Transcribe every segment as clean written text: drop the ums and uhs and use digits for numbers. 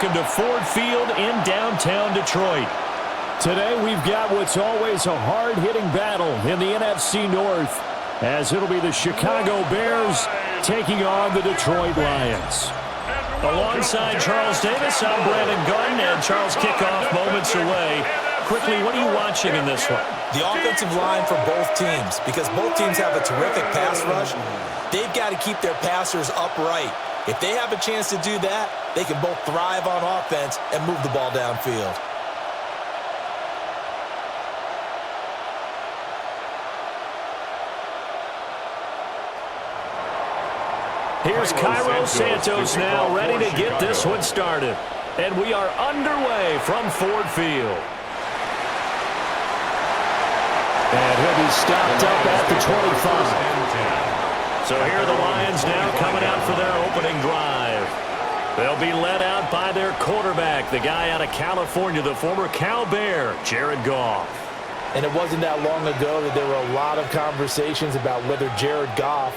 welcome to Ford Field in downtown Detroit. Today we've got what's always a hard-hitting battle in the NFC North, as it'll be the Chicago Bears taking on the Detroit Lions. Alongside Charles Davis, I'm Brandon Garden, and Charles, kickoff moments away. Quickly, what are you watching in this one? The offensive line for both teams, because both teams have a terrific pass rush. They've got to keep their passers upright. If they have a chance to do that, they can both thrive on offense and move the ball downfield. Here's Cairo Santos now, ready to get this one started. And we are underway from Ford Field. And he'll be stopped up at the 25. So here are the Lions now coming out for their opening drive. They'll be led out by their quarterback, the guy out of California, the former Cal Bear, Jared Goff. And it wasn't that long ago that there were a lot of conversations about whether Jared Goff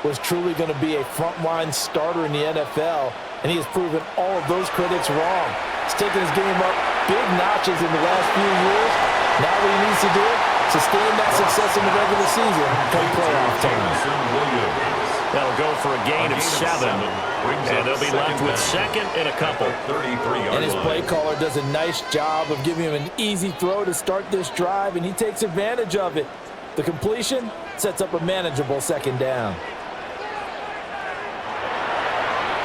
was truly going to be a frontline starter in the NFL, and he has proven all of those critics wrong. He's taken his game up big notches in the last few years. Now what he needs to do, sustain that success in the regular season come playoff time. That'll go for a gain of 7, and they'll be left with second and a couple. And his play caller does a nice job of giving him an easy throw to start this drive, and he takes advantage of it. The completion sets up a manageable second down.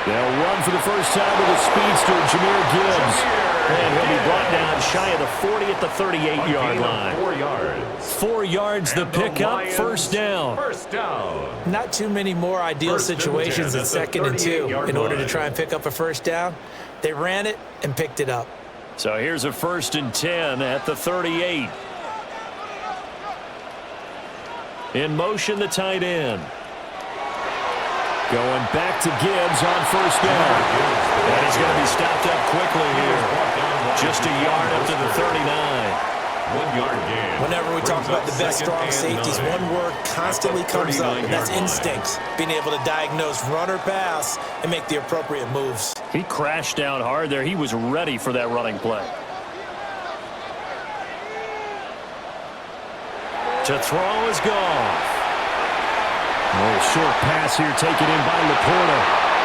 They'll run for the first time with a speedster, Jahmyr Gibbs. And he'll be brought down shy of the 40 at the 38-yard line. 4 yards. 4 yards the pickup, first down. Not too many more ideal situations than 2nd and 2 in order to try and pick up a first down. They ran it and picked it up. So here's a 1st and 10 at the 38. In motion, the tight end. Going back to Gibbs on first down. And he's going to be stopped up quickly here. Just a yard up to the 39. 1 yard gain. Whenever we talk about the best strong safeties, one word constantly comes up, and that's instincts. Being able to diagnose run or pass and make the appropriate moves. He crashed down hard there. He was ready for that running play. To throw is Goff. Oh, short pass here taken in by Laporta.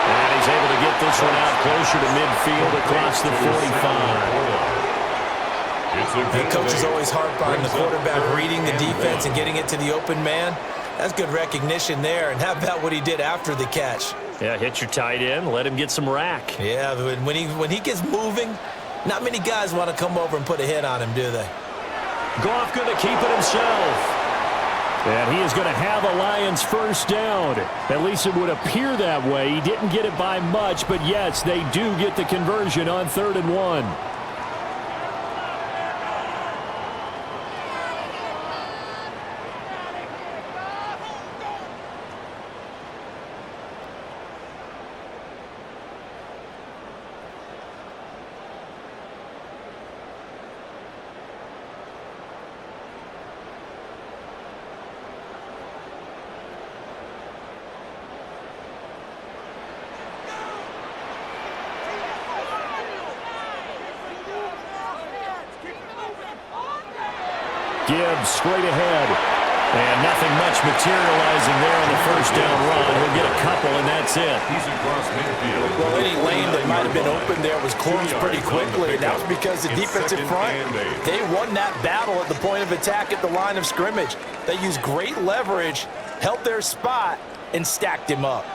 And he's able to get this one out closer to midfield across the 45. The coaches always harp on the quarterback reading the defense and getting it to the open man. That's good recognition there. And how about what he did after the catch? Yeah, hit your tight end, let him get some rack. Yeah, when he gets moving, not many guys want to come over and put a hit on him, do they? Goff going to keep it himself. And he is going to have a Lions first down. At least it would appear that way. He didn't get it by much, but yes, they do get the conversion on 3rd and 1. Gibbs straight ahead. And nothing much materializing there on the first down run. He'll get a couple, and that's it. He's across midfield. Well, any lane that might have been open there was closed pretty quickly. That was because the defensive front, they won that battle at the point of attack at the line of scrimmage. They used great leverage, held their spot, and stacked him up.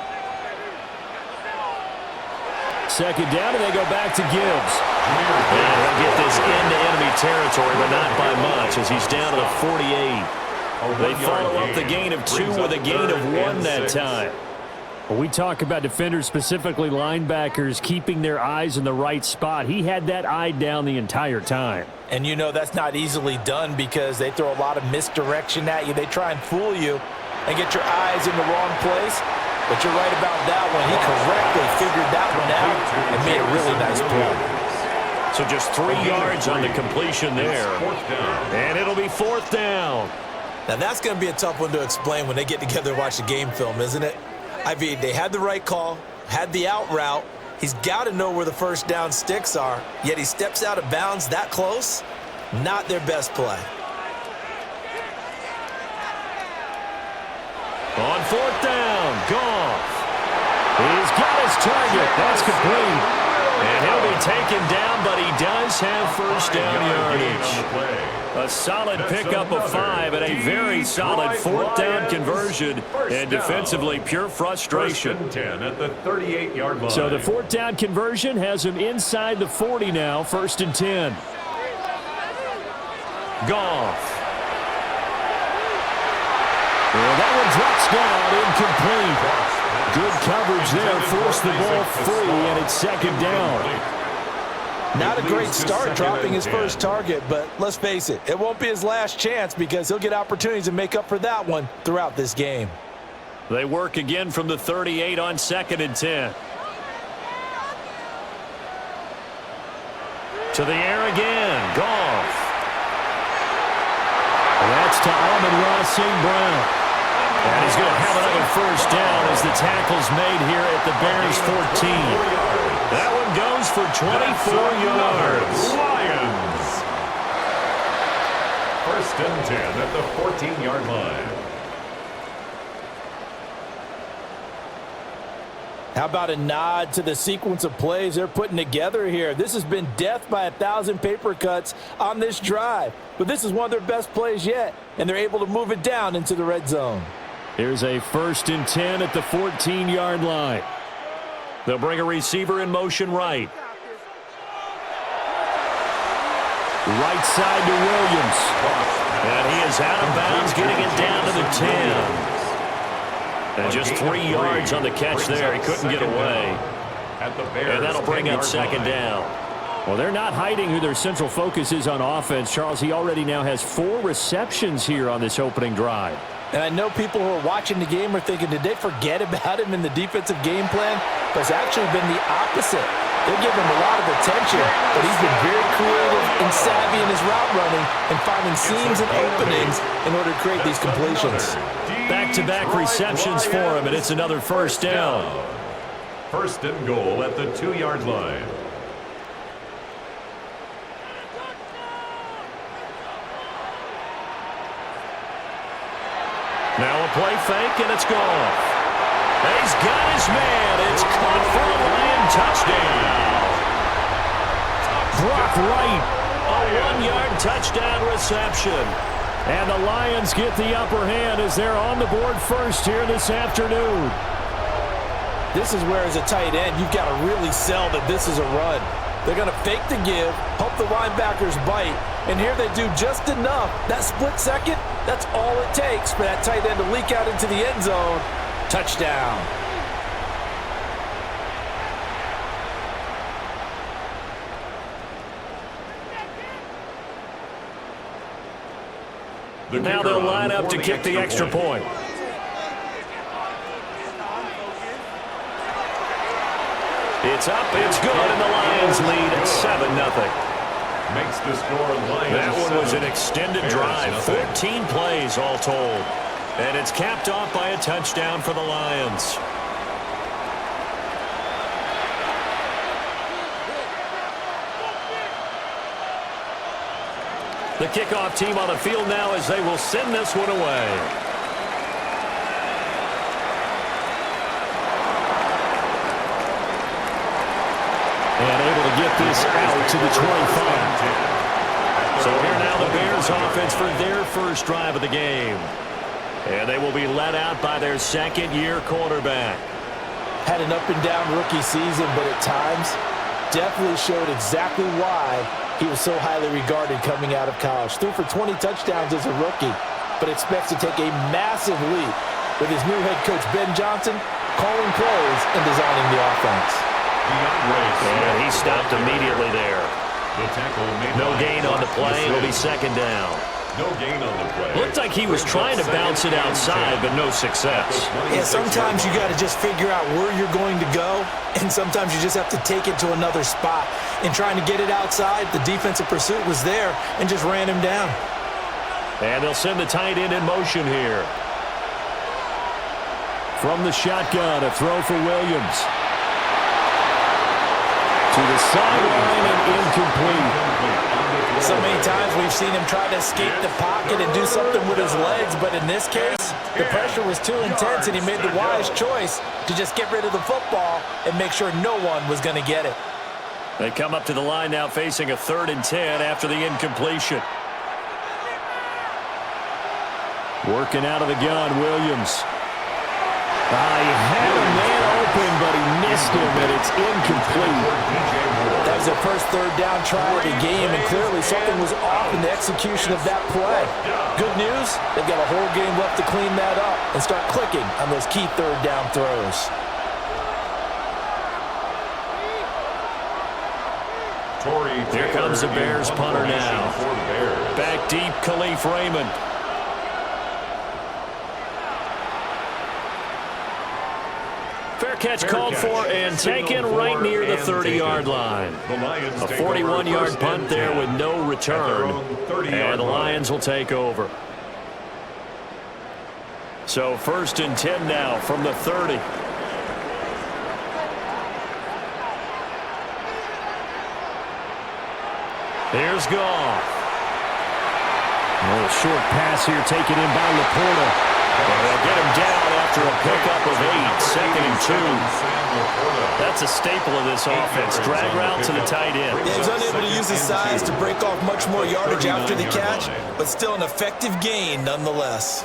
Second down, and they go back to Gibbs. And he'll get this into enemy territory, but not by much, as he's down to the 48. They follow up the gain of 2 with a gain of 1 that time. When we talk about defenders, specifically linebackers, keeping their eyes in the right spot, he had that eye down the entire time. And you know that's not easily done because they throw a lot of misdirection at you. They try and fool you and get your eyes in the wrong place. But you're right about that one. He correctly figured that one out and made a really nice play. So just 3 yards on the completion there. And it'll be 4th down. Now that's going to be a tough one to explain when they get together and watch the game film, isn't it? I mean, they had the right call, had the out route, He's got to know where the first down sticks are, yet he steps out of bounds that close. Not their best play. On fourth down, Goff. He's got his target. That's complete. And he'll be taken down, but he does have first down yardage. A solid pickup of 5 and a very solid fourth down conversion. And defensively, pure frustration. First and 10 at the 38-yard line. So the fourth down conversion has him inside the 40 now, first and 10. Goff. Well, that one drops down, incomplete. Good coverage there, forced the ball free, and it's second down. Not a great start dropping his first target, but let's face it, it won't be his last chance because he'll get opportunities to make up for that one throughout this game. They work again from the 38 on second and 10. To the air again, Goff. That's to Amon-Ra St. Brown. And he's going to have another first down as the tackle's made here at the Bears 14. That one goes for 24 yards. Lions. First and 10 at the 14-yard line. How about a nod to the sequence of plays they're putting together here? This has been death by 1,000 paper cuts on this drive. But this is one of their best plays yet, and they're able to move it down into the red zone. Here's a first and 10 at the 14-yard line. They'll bring a receiver in motion right. Right side to Williams. And he is out of bounds, getting it down to the 10. And just 3 yards on the catch there. He couldn't get away. And that'll bring up second down. Well, they're not hiding who their central focus is on offense. Charles, he already now has 4 receptions here on this opening drive. And I know people who are watching the game are thinking, did they forget about him in the defensive game plan? But it's actually been the opposite. They're giving him a lot of attention, but he's been very creative and savvy in his route running and finding seams and openings in order to create these completions. Back-to-back receptions for him, and it's another first down. First and goal at the 2-yard line. Now a play fake, and it's gone. He's got his man. It's caught for a Lion touchdown. Brock Wright, a 1-yard touchdown reception. And the Lions get the upper hand as they're on the board first here this afternoon. This is where, as a tight end, you've got to really sell that this is a run. They're going to fake the give, hope the linebackers bite, and here they do just enough. That split second, that's all it takes for that tight end to leak out into the end zone. Touchdown. Now they'll line up to kick the extra point. It's up, it's good, and the Lions lead at 7-0. Makes the score Lions. That one was an extended drive, 14 plays all told. And it's capped off by a touchdown for the Lions. The kickoff team on the field now as they will send this one away. And able to get this out to the 25. So here now the Bears offense for their first drive of the game. And they will be led out by their second-year quarterback. Had an up-and-down rookie season, but at times definitely showed exactly why he was so highly regarded coming out of college. Threw for 20 touchdowns as a rookie, but expects to take a massive leap with his new head coach, Ben Johnson, calling plays and designing the offense. And he stopped immediately there. No gain on the play. It'll be second down. No gain on the play. Looked like he was trying to bounce it outside, but no success. Yeah, sometimes you got to just figure out where you're going to go, and sometimes you just have to take it to another spot. In trying to get it outside, the defensive pursuit was there and just ran him down. And they'll send the tight end in motion here. From the shotgun, a throw for Williams. sideline and incomplete. So many times we've seen him try to escape the pocket and do something with his legs, but in this case, the pressure was too intense and he made the wise choice to just get rid of the football and make sure no one was going to get it. They come up to the line now facing a 3rd and 10 after the incompletion. Working out of the gun, Williams. He had a man open, but he missed him, and it's incomplete. That was their first 3rd down try of the game, and clearly something was off in the execution of that play. Good news, they've got a whole game left to clean that up and start clicking on those key 3rd down throws. Here comes the Bears punter now. Back deep, Khalif Raymond. Fair catch called for and taken right near the 30-yard line. A 41-yard punt there with no return. And the Lions will take over. So 1st and 10 now from the 30. Here's Goff. A little short pass here taken in by Laporta. They'll get him down after a pickup of 8, 2nd and 2. That's a staple of this offense. Drag route to the tight end. Yeah, he's unable to use his size to break off much more yardage after the catch, but still an effective gain nonetheless.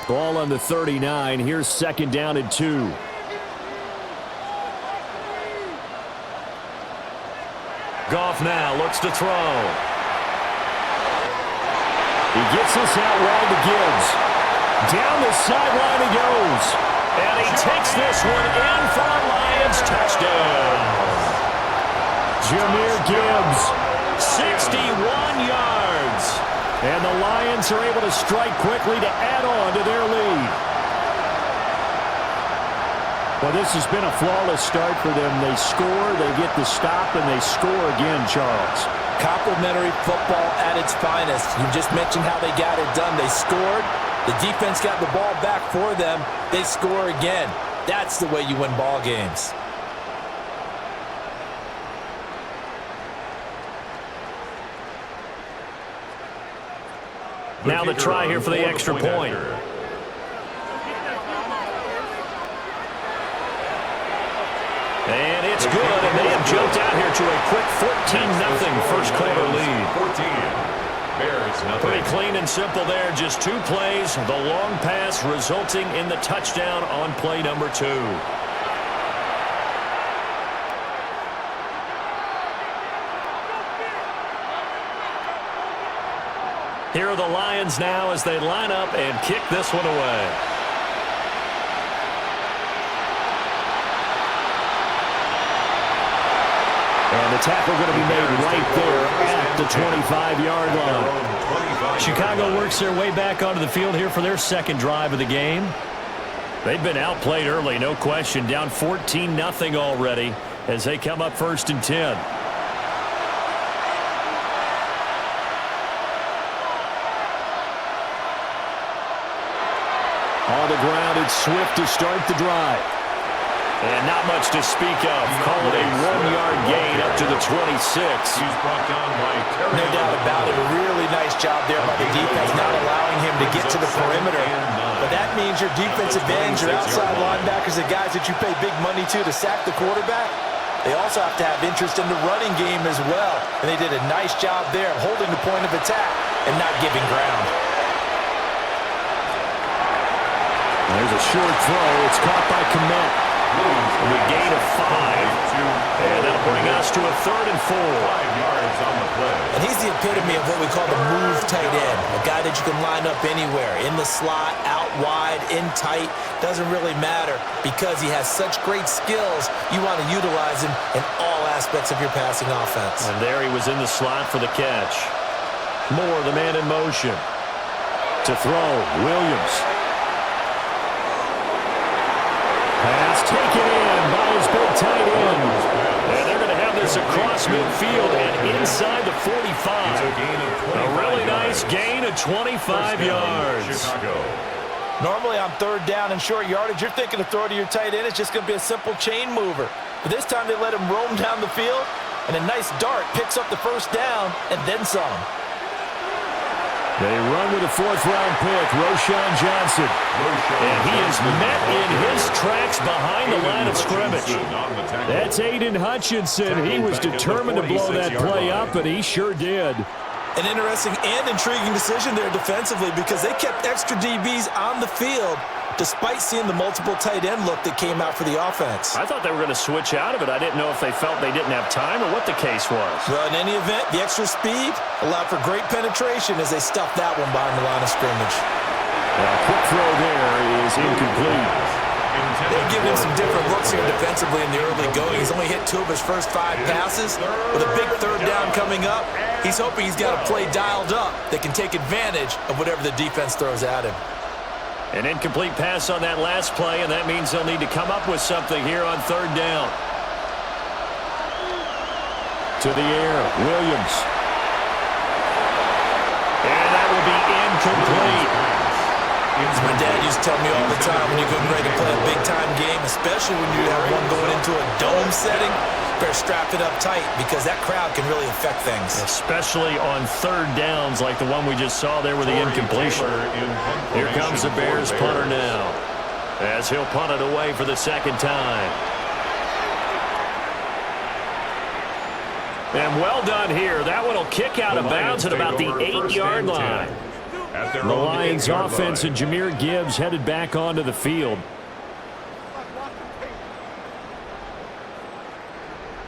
Ball on the 39. Here's 2nd down and 2. Goff now looks to throw. He gets this out wide to Gibbs. Down the sideline he goes. And he takes this one in for a Lions touchdown. Jahmyr Gibbs, 61 yards. And the Lions are able to strike quickly to add on to their lead. Well, this has been a flawless start for them. They score, they get the stop, and they score again, Charles. Complimentary football at its finest. You just mentioned how they got it done. They scored. The defense got the ball back for them. They score again. That's the way you win ball games. Now the try here for the extra point. And it's good, and they have jumped out here to a quick 14-0 first quarter lead. Pretty clean and simple there, just 2 plays. The long pass resulting in the touchdown on play number 2. Here are the Lions now as they line up and kick this one away. And the tackle going to be made right there at the 25-yard line. Chicago works their way back onto the field here for their 2nd drive of the game. They've been outplayed early, no question. Down 14-0 already as they come up 1st and 10. On the ground, it's Swift to start the drive. And not much to speak of. Call it a 1-yard gain up to the 26. No doubt about it. A really nice job there by the defense, not allowing him to get to the perimeter. But that means your defensive ends, your outside linebackers, the guys that you pay big money to sack the quarterback, they also have to have interest in the running game as well. And they did a nice job there holding the point of attack and not giving ground. There's a short throw. It's caught by Kmet. We gain a 5. And that'll bring us to a 3rd and 4. 5 yards on the play. And he's the epitome of what we call the move tight end. A guy that you can line up anywhere. In the slot, out wide, in tight. Doesn't really matter because he has such great skills. You want to utilize him in all aspects of your passing offense. And there he was in the slot for the catch. Moore, the man in motion. To throw, Williams. Pass taken in by his big tight end. And they're going to have this across midfield and inside the 45. A really nice gain of 25 yards. Normally on 3rd down and short yardage, you're thinking to throw to your tight end. It's just going to be a simple chain mover. But this time they let him roam down the field, and a nice dart picks up the first down and then some. They run with a fourth-round pick, Roschon Johnson. And he is met in his tracks behind the line of scrimmage. That's Aiden Hutchinson. He was determined to blow that play up, and he sure did. An interesting and intriguing decision there defensively because they kept extra DBs on the field despite seeing the multiple tight end look that came out for the offense. I thought they were going to switch out of it. I didn't know if they felt they didn't have time or what the case was. Well, in any event, the extra speed allowed for great penetration as they stuffed that one behind the line of scrimmage. A quick throw there is incomplete. They've given him some different looks here defensively in the early going. He's only hit 2 of his first 5 passes. With a big third down coming up, he's hoping he's got a play dialed up that can take advantage of whatever the defense throws at him. An incomplete pass on that last play, and that means they'll need to come up with something here on third down. To the air, Williams. And that will be incomplete. As my dad used to tell me all the time, when you're getting ready to play a big-time game, especially when you have one going into a dome setting, better strap it up tight because that crowd can really affect things. Especially on third downs like the one we just saw there with the incompletion. Here comes the Bears punter now as he'll punt it away for the second time. And well done here. That one will kick out of bounds at about the 8-yard line. The Lions offense and Jahmyr Gibbs headed back onto the field.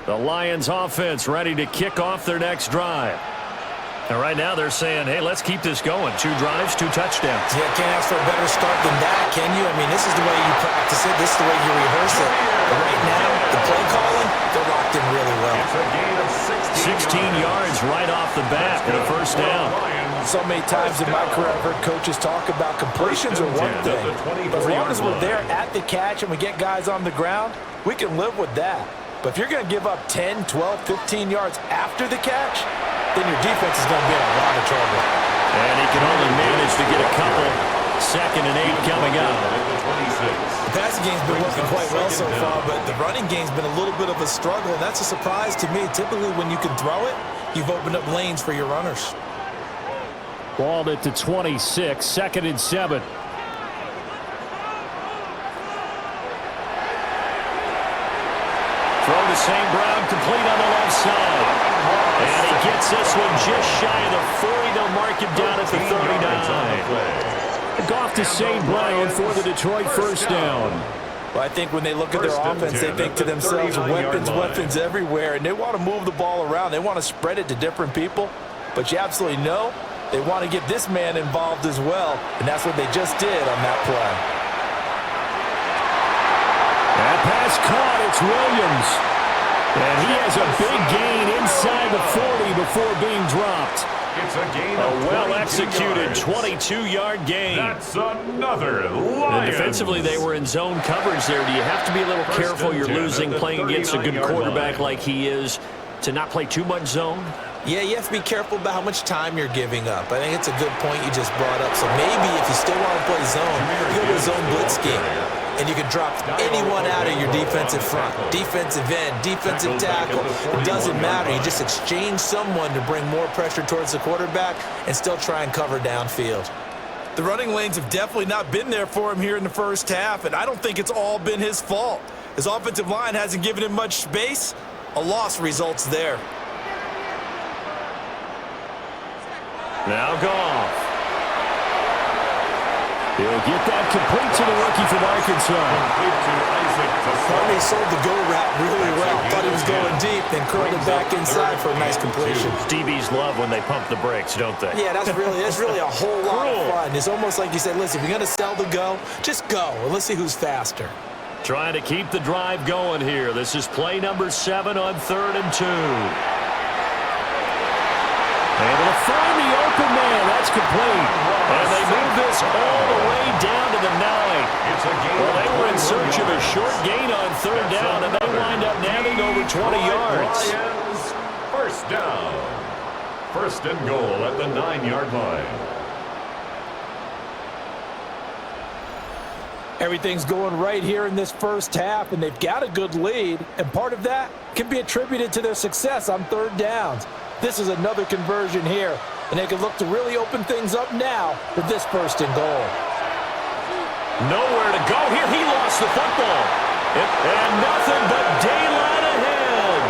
The Lions offense ready to kick off their next drive. And right now they're saying, hey, let's keep this going. 2 drives, 2 touchdowns. Yeah, can't ask for a better start than that, can you? I mean, this is the way you practice it. This is the way you rehearse it. But right now, the play calling, they're locked in really well. 16 yards right off the bat and a first down. So many times in my career I've heard coaches talk about completions are one thing. But as long as we're there at the catch and we get guys on the ground, we can live with that. But if you're going to give up 10, 12, 15 yards after the catch, then your defense is going to be in a lot of trouble. And he can only manage to get a couple. 2nd and 8 coming up. The passing game's been working quite well so far, but the running game's been a little bit of a struggle, and that's a surprise to me. Typically, when you can throw it, you've opened up lanes for your runners. Balled it to 26, 2nd and 7. Throw to St. Brown, complete on the left side. And he gets this one just shy of the 40. They'll mark him down at the 39. Goff to St. Brown for the Detroit first down. Well, I think when they look at their offense, they think to themselves, weapons everywhere, and they want to move the ball around. They want to spread it to different people, but you absolutely know they want to get this man involved as well, and that's what they just did on that play. That pass caught. It's Williams. And he has a big gain inside the 40 before being dropped. It's a gain A of well-executed 22-yard gain. That's another Lions. And defensively, they were in zone coverage there. Do you have to be a little careful? You're losing playing against a good quarterback like he is to not play too much zone? Yeah, you have to be careful about how much time you're giving up. I think it's a good point you just brought up. So maybe if you still want to play zone, you go to a zone blitz scheme. And you can drop anyone out of your defensive front. Defensive end, defensive tackle. It doesn't matter. You just exchange someone to bring more pressure towards the quarterback and still try and cover downfield. The running lanes have definitely not been there for him here in the first half, and I don't think it's all been his fault. His offensive line hasn't given him much space. A loss results there. Now Goff. He'll get that complete to the rookie from Arkansas. Thought he sold the go route really well. Thought he was going deep, then curled it back inside for a nice completion. DBs love when they pump the brakes, don't they? Yeah, that's really a whole lot of fun. It's almost like you said, listen, if you're going to sell the go, just go, and let's see who's faster. Trying to keep the drive going here. This is play number 7 on 3rd and 2. Able to find the open man. That's complete. And they move this all the way down to the 9. Well, they were in search of a short gain on 3rd down, and they wind up nabbing over 20 yards. Lions, first down. 1st and goal at the 9-yard line. Everything's going right here in this first half, and they've got a good lead, and part of that can be attributed to their success on third downs. This is another conversion here, and they can look to really open things up now with this first and goal. Nowhere to go here. He lost the football. And nothing but daylight ahead.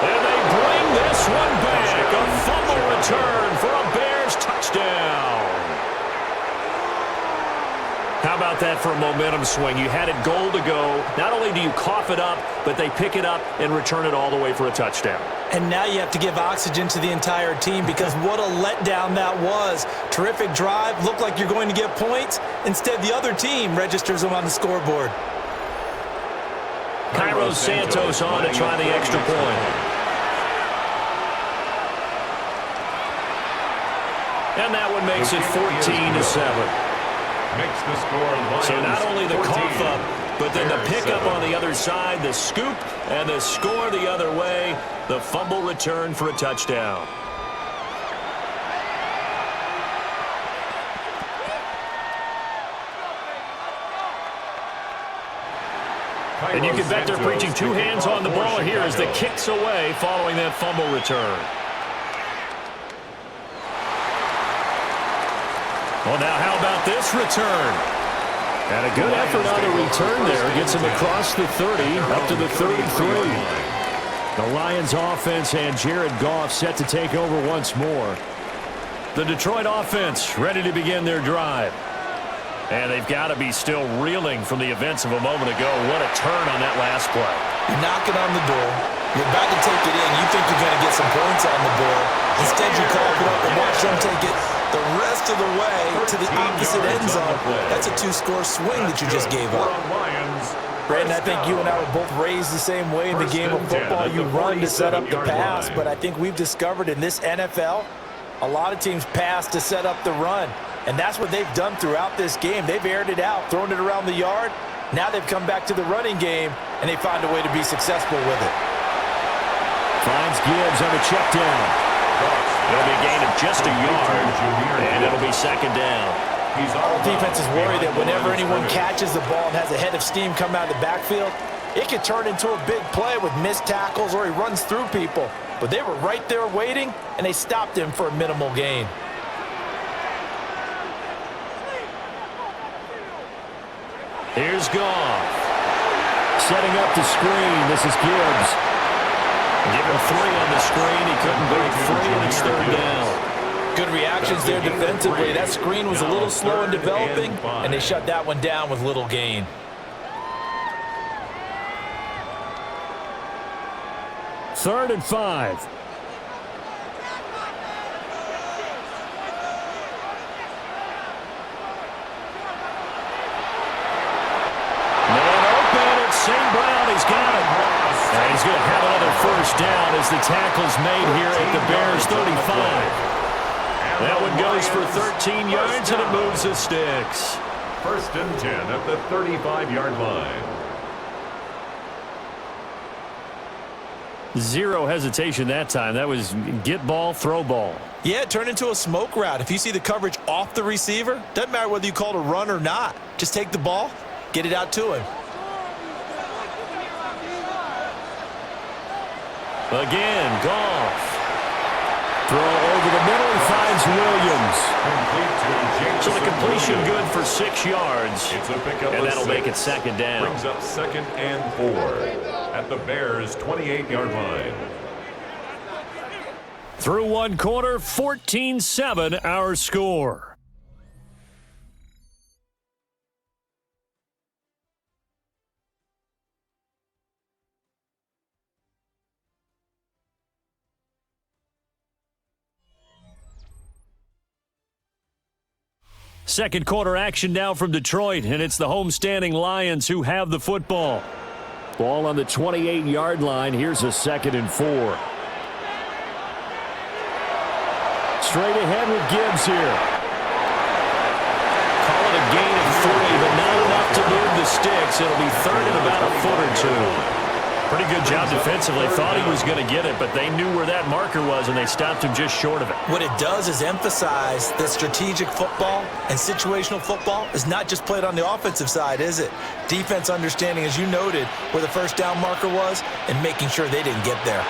And they bring this one back. A fumble return for a Bears touchdown. How about that for a momentum swing? You had it goal to go. Not only do you cough it up, but they pick it up and return it all the way for a touchdown. And now you have to give oxygen to the entire team because what a letdown that was. Terrific drive. Looked like you're going to get points. Instead, the other team registers them on the scoreboard. Cairo Santos on to try the extra point. And that one makes it 14-7. Makes the score Lions So not only the 14, cough up, but then the pickup on the other side, the scoop, and the score the other way, the fumble return for a touchdown. And you can bet they're preaching two hands on the ball here as the kick's away following that fumble return. Well, now how about this return? And a good effort on the return there. Gets him across the 30, up to the 33. The Lions offense and Jared Goff set to take over once more. The Detroit offense ready to begin their drive. And they've got to be still reeling from the events of a moment ago. What a turn on that last play. You're knocking on the door. You're about to take it in. You think you're going to get some points on the board. Instead, you cough it up and watch them take it the rest of the way to the opposite end zone. That's a two-score swing that you just gave up. Brandon, I think you and I were both raised the same way in the game of football. You run to set up the pass, but I think we've discovered in this NFL, a lot of teams pass to set up the run. And that's what they've done throughout this game. They've aired it out, thrown it around the yard. Now they've come back to the running game, and they find a way to be successful with it. Finds Gibbs on the check down. It'll be a gain of just a yard, and it'll be second down. All defenses worry that whenever anyone catches the ball and has a head of steam come out of the backfield, it could turn into a big play with missed tackles or he runs through people. But they were right there waiting, and they stopped him for a minimal gain. Here's Goff. Setting up the screen. This is Gibbs. Give him 3 on the screen. He couldn't break free, and it's third down. Good reactions there defensively. That screen was a little slow in developing, and they shut that one down with little gain. Third and 5. St. Brown, he's got it. And he's going to have another first down as the tackle's made here at the Bears 35. That one goes for 13 yards, and it moves the sticks. First and 10 at the 35-yard line. Zero hesitation that time. That was get ball, throw ball. Yeah, it turned into a smoke route. If you see the coverage off the receiver, doesn't matter whether you call it a run or not. Just take the ball, get it out to him. Again, Goff. Throw over the middle, he finds Williams. So the completion good for 6 yards. And that'll make it second down. Brings up second and 4 at the Bears' 28-yard line. Through one quarter, 14-7 our score. Second quarter action now from Detroit, and it's the homestanding Lions who have the football. Ball on the 28-yard line. Here's a second and 4. Straight ahead with Gibbs here. Call it a gain of 3, but not enough to move the sticks. It'll be third and about a foot or two. Pretty good job defensively. Thought he was going to get it, but they knew where that marker was, and they stopped him just short of it. What it does is emphasize that strategic football and situational football is not just played on the offensive side, is it? Defense understanding, as you noted, where the first down marker was and making sure they didn't get there.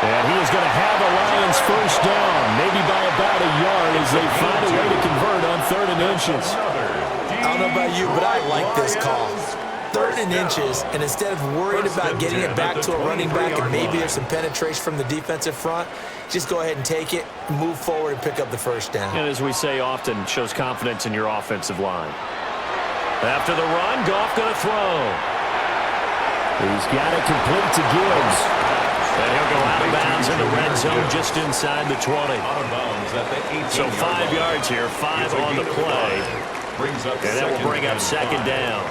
And he is going to have the Lions first down, maybe by about a yard as they find a way to convert on 3rd and inches. I don't know about you, but I like this call. 3rd and inches, and instead of worried about getting it back to a running back and maybe there's some penetration from the defensive front, just go ahead and take it, move forward, and pick up the first down. And as we say often, shows confidence in your offensive line. After the run, Goff going to throw. He's got it complete to Gibbs. And he'll go out of bounds in the red zone just inside the 20. So 5 yards here, 5 on the play. And that will bring up 2nd down.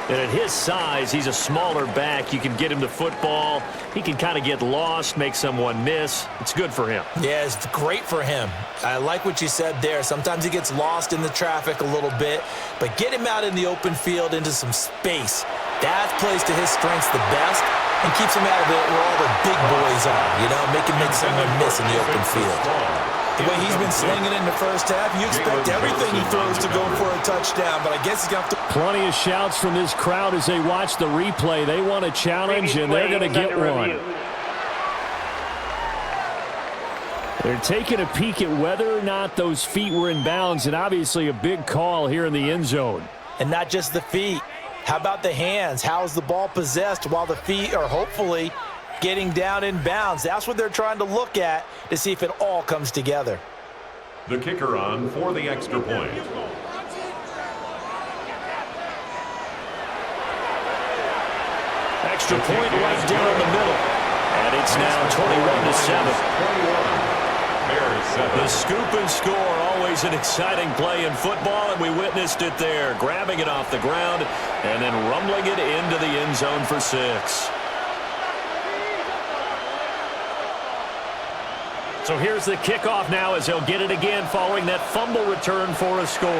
And at his size, he's a smaller back. You can get him to football. He can kind of get lost, make someone miss. It's good for him. Yeah, it's great for him. I like what you said there. Sometimes he gets lost in the traffic a little bit, but get him out in the open field into some space. That plays to his strengths the best and keeps him out of it where all the big boys are, you know, make him make someone miss in the open field. The way he's been slinging in the first half, you expect everything he throws to go for a touchdown, but I guess he's got to... Plenty of shouts from this crowd as they watch the replay. They want a challenge, and they're going to get one. They're taking a peek at whether or not those feet were in bounds, and obviously a big call here in the end zone. And not just the feet. How about the hands? How's the ball possessed while the feet are hopefully getting down in bounds? That's what they're trying to look at to see if it all comes together. The kicker on for the extra point. Extra point right down the middle. And it's now 21-7. The scoop and score, always an exciting play in football, and we witnessed it there, grabbing it off the ground and then rumbling it into the end zone for 6. So here's the kickoff now as he'll get it again following that fumble return for a score.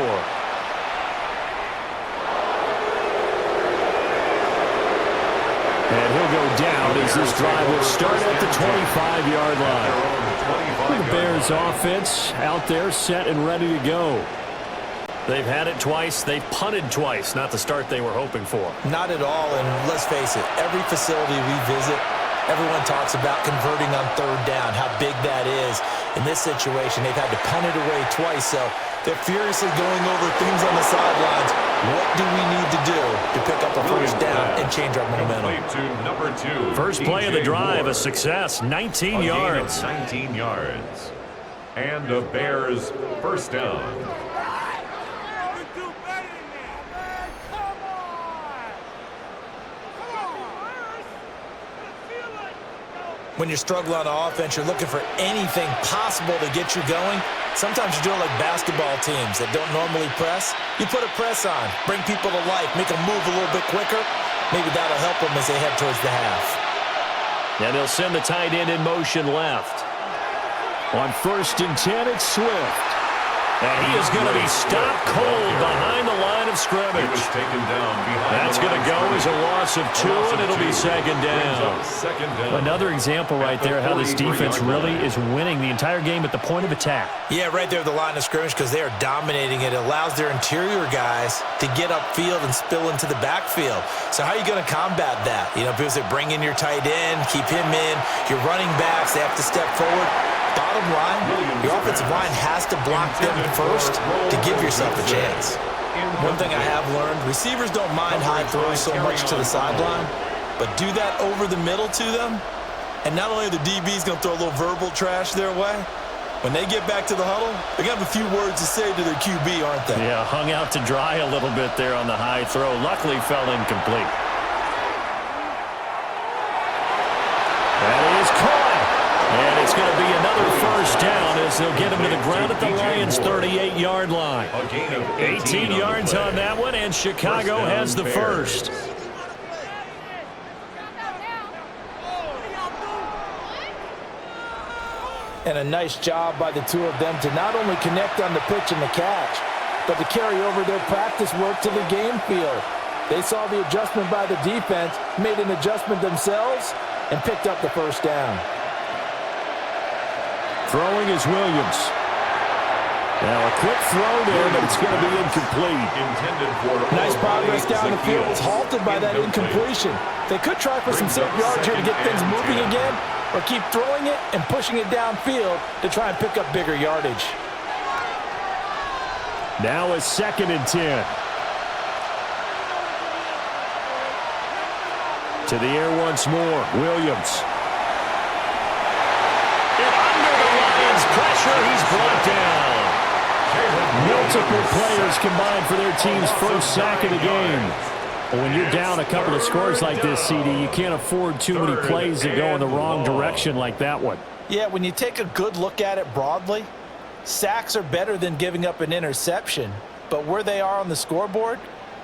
And he'll go down as this drive will start at the 25-yard line. The Bears offense out there set and ready to go. They've had it twice. They've punted twice. Not the start they were hoping for. Not at all, and let's face it, every facility we visit, everyone talks about converting on 3rd down, how big that is. In this situation, they've had to punt it away twice, so they're furiously going over things on the sidelines. What do we need to do to pick up a first down and change our momentum? First play of the drive, a success, 19 yards. 19 yards. And the Bears first down. When you're struggling on offense, you're looking for anything possible to get you going. Sometimes you're doing like basketball teams that don't normally press. You put a press on, bring people to life, make them move a little bit quicker. Maybe that'll help them as they head towards the half. And they'll send the tight end in motion left. On 1st and 10, it's Swift. And he is going to be stopped cold behind the line of scrimmage. That's going to go as a loss of 2, and it'll be 2nd down. Another example right there how this defense really is winning the entire game at the point of attack. Yeah, right there at the line of scrimmage because they are dominating it. It allows their interior guys to get upfield and spill into the backfield. So how are you going to combat that? You know, because they bring in your tight end, keep him in. Your running backs, they have to step forward. Bottom line, your offensive line has to block them first to give yourself a chance. One thing I have learned, receivers don't mind high throws so much to the sideline, but do that over the middle to them, and not only are the DBs going to throw a little verbal trash their way, when they get back to the huddle, they're going to have a few words to say to their QB, aren't they? Yeah, hung out to dry a little bit there on the high throw. Luckily fell incomplete. That is caught. And it's going to be another first down as they'll get him to the ground at the Lions' 38-yard line. 18 yards on that one, and Chicago has the first. And a nice job by the two of them to not only connect on the pitch and the catch, but to carry over their practice work to the game field. They saw the adjustment by the defense, made an adjustment themselves, and picked up the first down. Throwing is Williams. Now a quick throw there, but it's going to be incomplete. Nice progress down the field was halted by that incompletion. They could try for some safe yards here to get things moving again, or keep throwing it and pushing it downfield to try and pick up bigger yardage. Now a 2nd and 10. To the air once more, Williams. And under the Lions' pressure, he's brought down. Multiple players combined for their team's first sack of the game. When you're down a couple of scores like this, CD, you can't afford too many plays that go in the wrong direction like that one. Yeah, when you take a good look at it broadly, sacks are better than giving up an interception. But where they are on the scoreboard,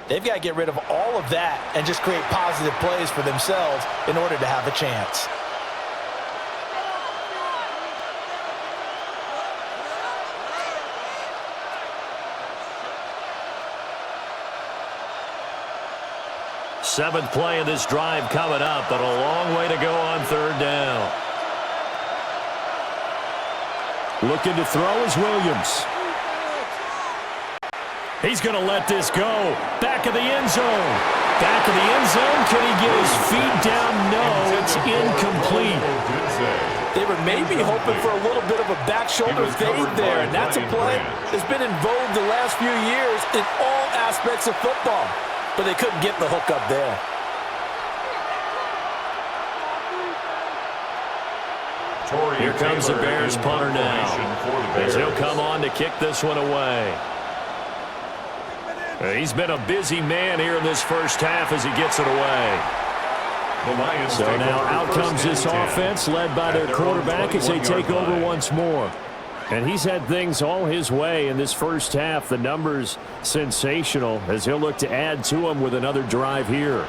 they've got to get rid of all of that and just create positive plays for themselves in order to have a chance. Seventh play of this drive coming up, but a long way to go on 3rd down. Looking to throw is Williams. He's going to let this go. Back of the end zone. Back of the end zone. Can he get his feet down? No, it's incomplete. They were maybe hoping for a little bit of a back shoulder fade there, and that's a play that's been in vogue the last few years in all aspects of football. But they couldn't get the hook up there. Here comes the Bears punter now, as he'll come on to kick this one away. He's been a busy man here in this first half as he gets it away. So now out comes this offense led by their quarterback as they take over once more. And he's had things all his way in this first half. The numbers sensational as he'll look to add to them with another drive here.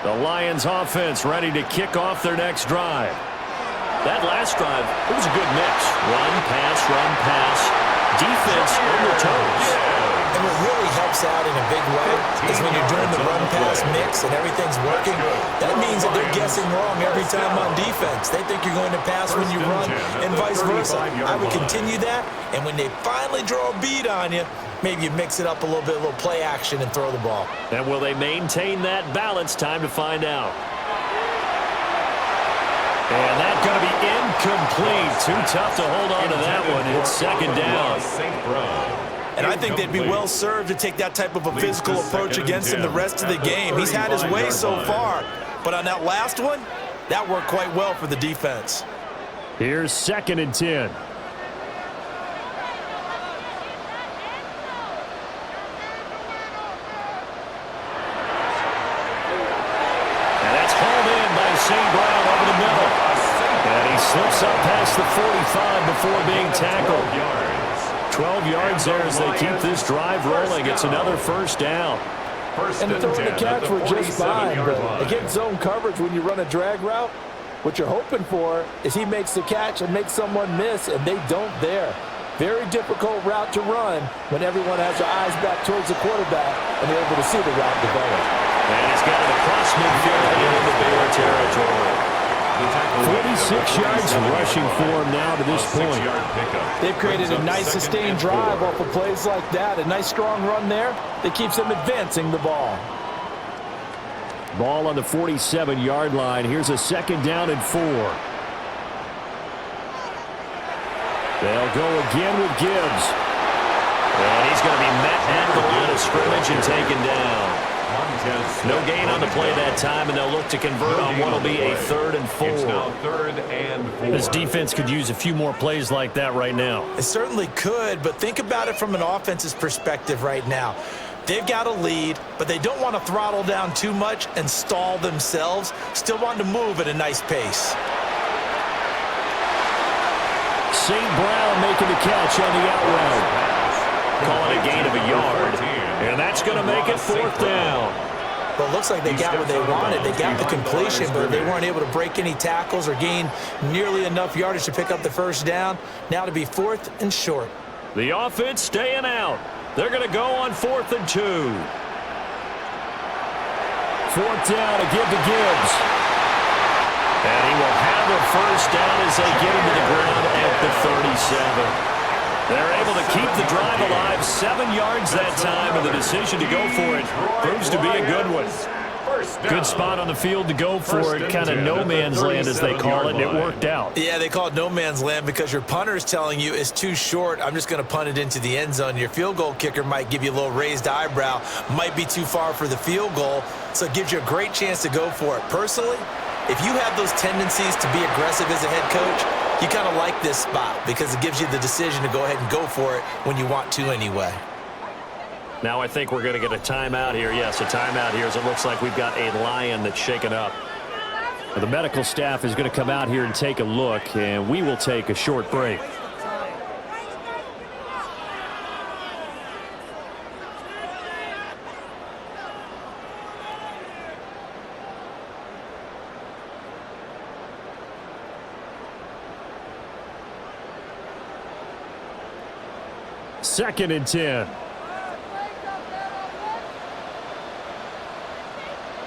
The Lions offense ready to kick off their next drive. That last drive, it was a good mix. Run, pass, defense on their toes. And what really helps out in a big way is when you're doing the run-pass mix and everything's working, that means that they're guessing wrong every time on defense. They think you're going to pass when you run and vice versa. I would continue that, and when they finally draw a bead on you, maybe you mix it up a little bit, a little play action and throw the ball. And will they maintain that balance? Time to find out. And that's going to be incomplete. Too tough to hold on to that one. It's 2nd down. And I think they'd be well served to take that type of a physical approach against him the rest of the game. He's had his way so far, but on that last one, that worked quite well for the defense. Here's 2nd and 10. And that's hauled in by St. Brown over the middle. And he slips up past the 45 before being tackled. 12 yards there as they keep this drive rolling. It's another first down. And the throw and the catch were just fine, but against zone coverage when you run a drag route, what you're hoping for is he makes the catch and makes someone miss, and they don't there. Very difficult route to run when everyone has their eyes back towards the quarterback and they're able to see the route develop. And he's got it across midfield and into Bear territory. 46 yards rushing for him now to this point. They've created a nice sustained drive off of plays like that. A nice strong run there that keeps them advancing the ball. Ball on the 47-yard line. Here's a 2nd down and 4. They'll go again with Gibbs. And he's going to be met at the line of scrimmage and taken down. No gain on the play that time, and they'll look to convert on what will be a 3rd and 4. It's now 3rd and 4. This defense could use a few more plays like that right now. It certainly could, but think about it from an offense's perspective right now. They've got a lead, but they don't want to throttle down too much and stall themselves. Still want to move at a nice pace. St. Brown making the catch on the out route. Calling a gain of a yard, and that's going to make it 4th down. Well, it looks like they got what they wanted. They got the completion, but they weren't able to break any tackles or gain nearly enough yardage to pick up the first down. Now to be 4th and short. The offense staying out. They're going to go on 4th and 2. Fourth down, a give to Gibbs. And he will have a first down as they get him to the ground at the 37. They're able to keep the drive alive, 7 yards that time, and the decision to go for it proves to be a good one. Good spot on the field to go for it, kind of no man's land as they call it, and it worked out. Yeah, they call it no man's land because your punter is telling you it's too short. I'm just going to punt it into the end zone. Your field goal kicker might give you a little raised eyebrow, might be too far for the field goal, so it gives you a great chance to go for it. Personally, if you have those tendencies to be aggressive as a head coach, you kind of like this spot because it gives you the decision to go ahead and go for it when you want to anyway. Now I think we're going to get a timeout here. Yes, a timeout here as it looks like we've got a Lion that's shaken up. The medical staff is going to come out here and take a look, and we will take a short break. Second and 10.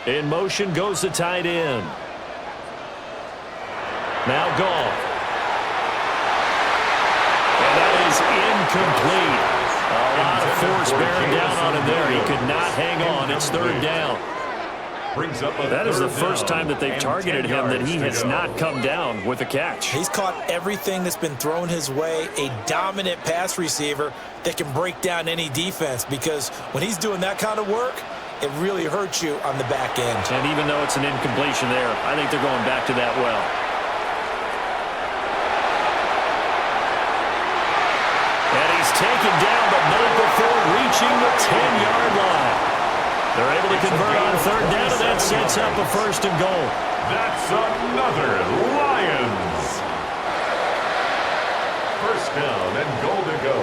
In motion goes the tight end. Now Goff. And that is incomplete. A lot of force bearing down on him there. He could not hang on. It's third down. That is the first time that they've targeted him that he has not come down with a catch. He's caught everything that's been thrown his way, a dominant pass receiver that can break down any defense because when he's doing that kind of work, it really hurts you on the back end. And even though it's an incompletion there, I think they're going back to that well. And he's taken down, but not before reaching the 10-yard line. They're able to convert on third down, and that sets up a first and goal. That's another Lions. First down and goal to go.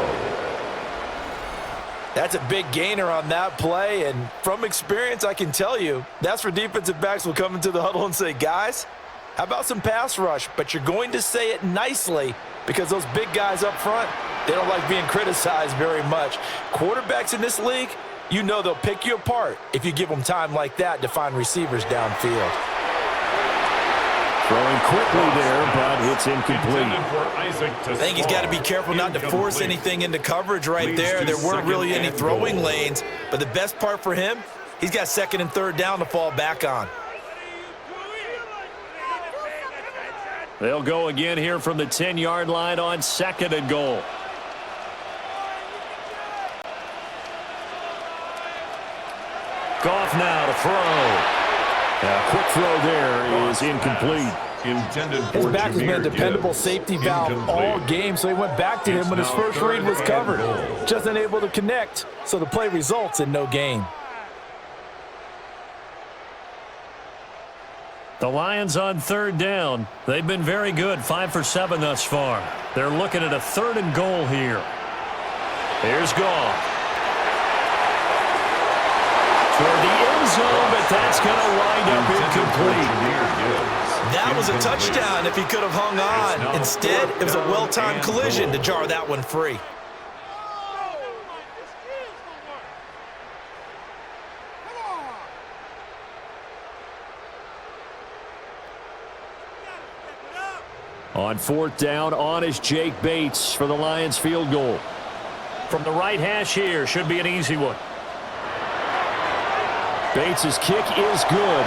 That's a big gainer on that play, and from experience, I can tell you, that's where defensive backs will come into the huddle and say, guys, how about some pass rush? But you're going to say it nicely because those big guys up front, they don't like being criticized very much. Quarterbacks in this league, you know they'll pick you apart if you give them time like that to find receivers downfield. Throwing quickly there, but it's incomplete. I think he's got to be careful not to force anything into coverage right there. There weren't really any throwing lanes, but the best part for him, he's got second and third down to fall back on. They'll go again here from the 10-yard line on second and goal. Goff now to throw. A quick throw there is incomplete. His back has been a dependable safety valve all game, so he went back to him when his first read was covered. Just unable to connect, so the play results in no gain. The Lions on third down. They've been very good, 5 for 7 thus far. They're looking at a third and goal here. Here's Goff. Toward the end zone, but that's going to wind up incomplete. That was a touchdown if he could have hung on. Instead, it was a well-timed collision to jar that one free. On fourth down, on is Jake Bates for the Lions field goal. From the right hash here, should be an easy one. Bates' kick is good,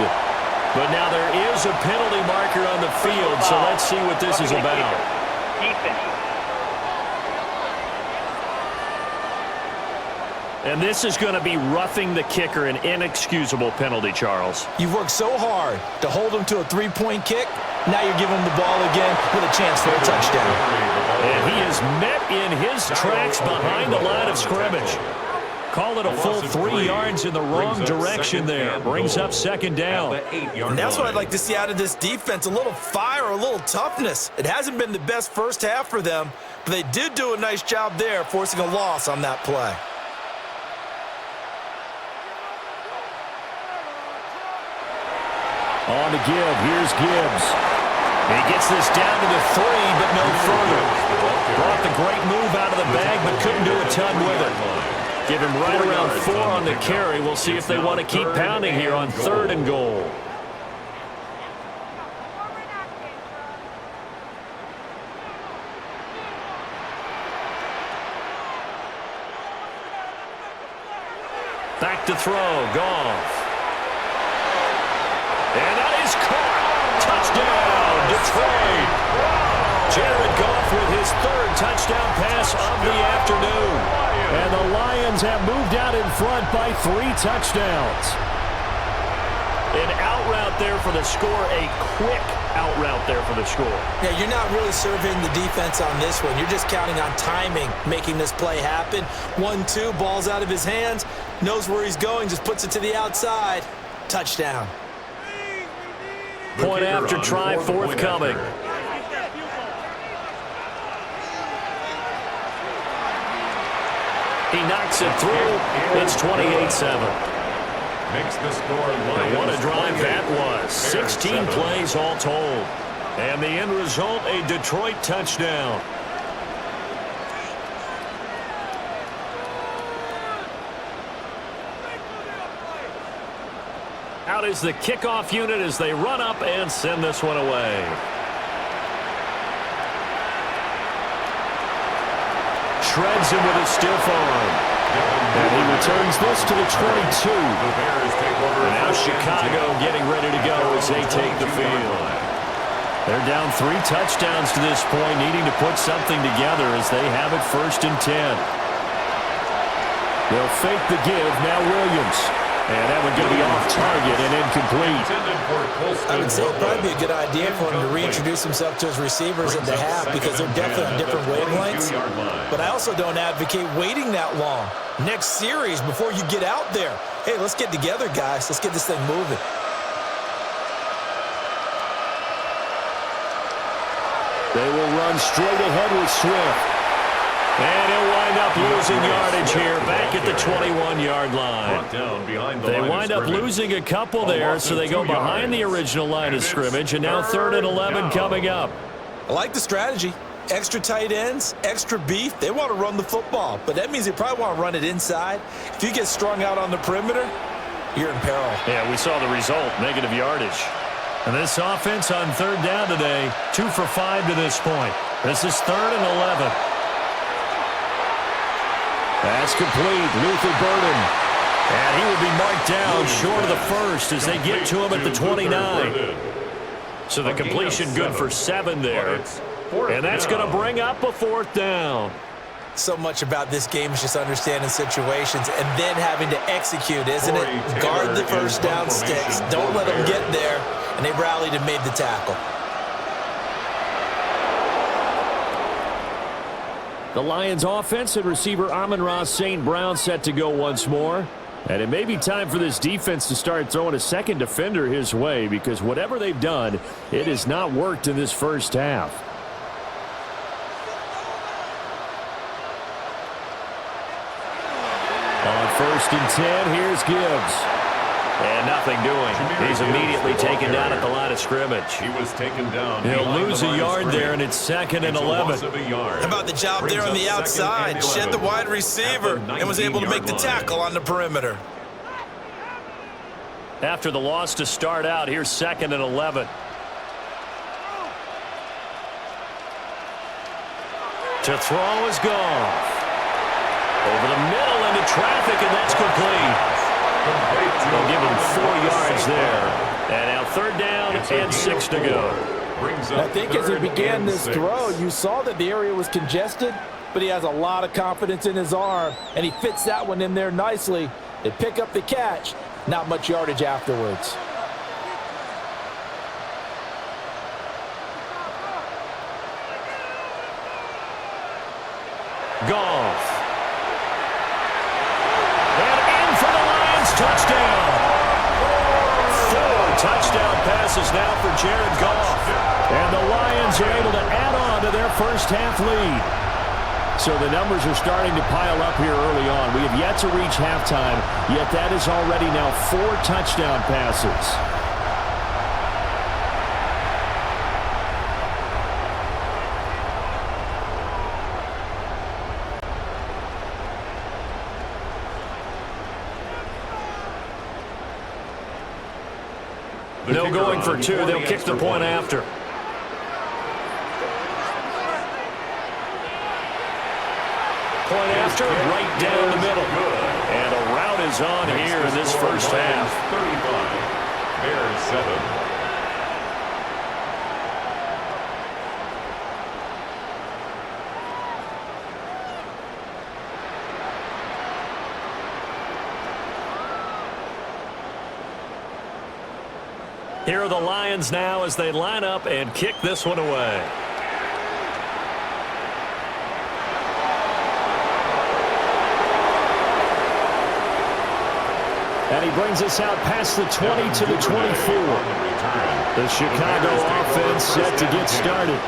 but now there is a penalty marker on the field, so let's see what this is about. And this is going to be roughing the kicker, an inexcusable penalty, Charles. You've worked so hard to hold him to a three-point kick. Now you're giving him the ball again with a chance for a touchdown. And he is met in his tracks behind the line of scrimmage. Call it a full 3 yards in the wrong direction there. Brings up second down. And that's what I'd like to see out of this defense, a little fire, a little toughness. It hasn't been the best first half for them, but they did do a nice job there, forcing a loss on that play. On to give. Here's Gibbs. He gets this down to the 3, but no further. Brought the great move out of the bag, but couldn't do a ton with it. Give him right around 4 on the carry. We'll see if they want to keep pounding here on 3rd and goal. Back to throw, Goff. And that is caught. Touchdown, Detroit. Jared Goff with his 3rd touchdown pass of the afternoon. And the Lions have moved out in front by 3 touchdowns. An out route there for the score, a quick out route there for the score. Yeah, you're not really surveying the defense on this one. You're just counting on timing, making this play happen. 1-2, ball's out of his hands, knows where he's going, just puts it to the outside. Touchdown. Point after try forthcoming. He knocks it through. It's 28-7. Makes the score. What a drive that was. 16 plays all told. And the end result, a Detroit touchdown. Out is the kickoff unit as they run up and send this one away. Shreds him with a stiff arm. And he returns this to the 22. And now Chicago getting ready to go as they take the field. They're down 3 touchdowns to this point, needing to put something together as they have it 1st and 10. They'll fake the give, now Williams. And that one going to be off target and incomplete. I would say it would probably be a good idea for him to reintroduce himself to his receivers at the half because they're definitely on different wavelengths. But I also don't advocate waiting that long. Next series before you get out there. Hey, let's get together, guys. Let's get this thing moving. They will run straight ahead with Swift. And he'll wind up losing yardage here back at the 21-yard line. They wind up losing a couple there, so they go behind the original line of scrimmage, and now 3rd and 11 coming up. I like the strategy. Extra tight ends, extra beef. They want to run the football, but that means they probably want to run it inside. If you get strung out on the perimeter, you're in peril. Yeah, we saw the result, negative yardage. And this offense on 3rd down today, 2 for 5 to this point. This is 3rd and 11. Pass complete, Luther Burden. And he will be marked down short of the 1st as they get to him at the 29. So the completion good for 7 there. And that's going to bring up a 4th down. So much about this game is just understanding situations and then having to execute, isn't it? Guard the 1st down sticks. Don't let them get there. And they rallied and made the tackle. The Lions offense and receiver Amon-Ra St. Brown set to go once more. And it may be time for this defense to start throwing a second defender his way because whatever they've done, it has not worked in this 1st half. On 1st and 10, here's Gibbs. And nothing doing. He's immediately taken down at the line of scrimmage. He was taken down. He'll lose a yard there, and it's 2nd and 11. How about the job there on the outside? Shed the wide receiver and was able to make the tackle on the perimeter. After the loss to start out, here's 2nd and 11. To throw is Goff. Over the middle into traffic, and that's complete. They'll give him 4 yards there. And now 3rd down and 6 to go. I think as he began this throw, you saw that the area was congested, but he has a lot of confidence in his arm, and he fits that one in there nicely. They pick up the catch, not much yardage afterwards. Goff. Touchdown. 4 touchdown passes now for Jared Goff. And the Lions are able to add on to their 1st half lead. So the numbers are starting to pile up here early on. We have yet to reach halftime, yet that is already now 4 touchdown passes. No going for two. They'll kick the point after. Point after, right down the middle. And a rout is on here in this first half. 35, Bears 7. Here are the Lions now as they line up and kick this one away. And he brings us out past the 20 to the 24. The Chicago offense set to get started.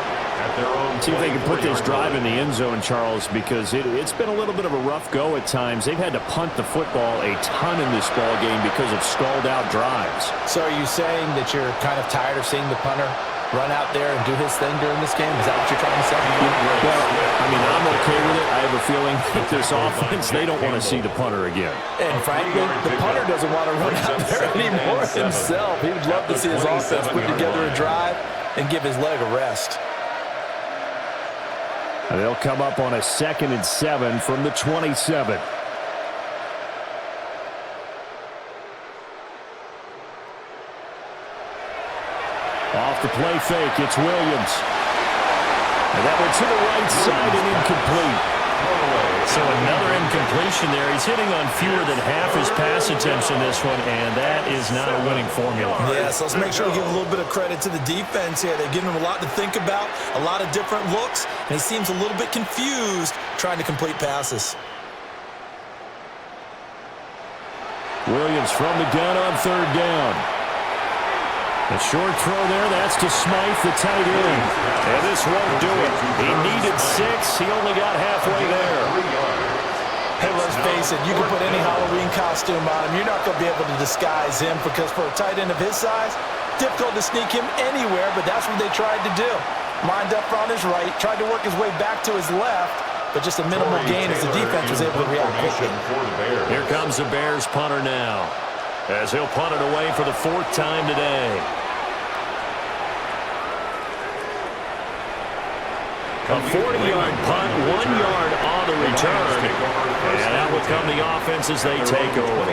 See if they can put this drive in the end zone, Charles, because it's been a little bit of a rough go at times. They've had to punt the football a ton in this ball game because of stalled-out drives. So are you saying that you're kind of tired of seeing the punter run out there and do his thing during this game? Is that what you're trying to say? Well, I mean, I'm okay with it. I have a feeling that this offense, they don't want to see the punter again. And frankly, the punter doesn't want to run out there anymore himself. He would love to see his offense put together a drive and give his leg a rest. They'll come up on a 2nd and 7 from the 27. Off the play fake, it's Williams. And that one to the right side and incomplete. So another incompletion there. He's hitting on fewer than half his pass attempts in this one, and that is not a winning formula. Yes, let's make sure we give a little bit of credit to the defense here. They're giving him a lot to think about, a lot of different looks, and he seems a little bit confused trying to complete passes. Williams from the gun on 3rd down. A short throw there, that's to Smythe, the tight end. And this won't do it. He needed 6. He only got halfway there. Hey, let's face it, you can put any Halloween costume on him. You're not going to be able to disguise him because for a tight end of his size, difficult to sneak him anywhere, but that's what they tried to do. Lined up on his right, tried to work his way back to his left, but just a minimal gain as the defense was able to react quickly. Here comes the Bears punter now, as he'll punt it away for the 4th time today. A 40-yard punt, 1 yard on the return. And out will come the offense as they take over.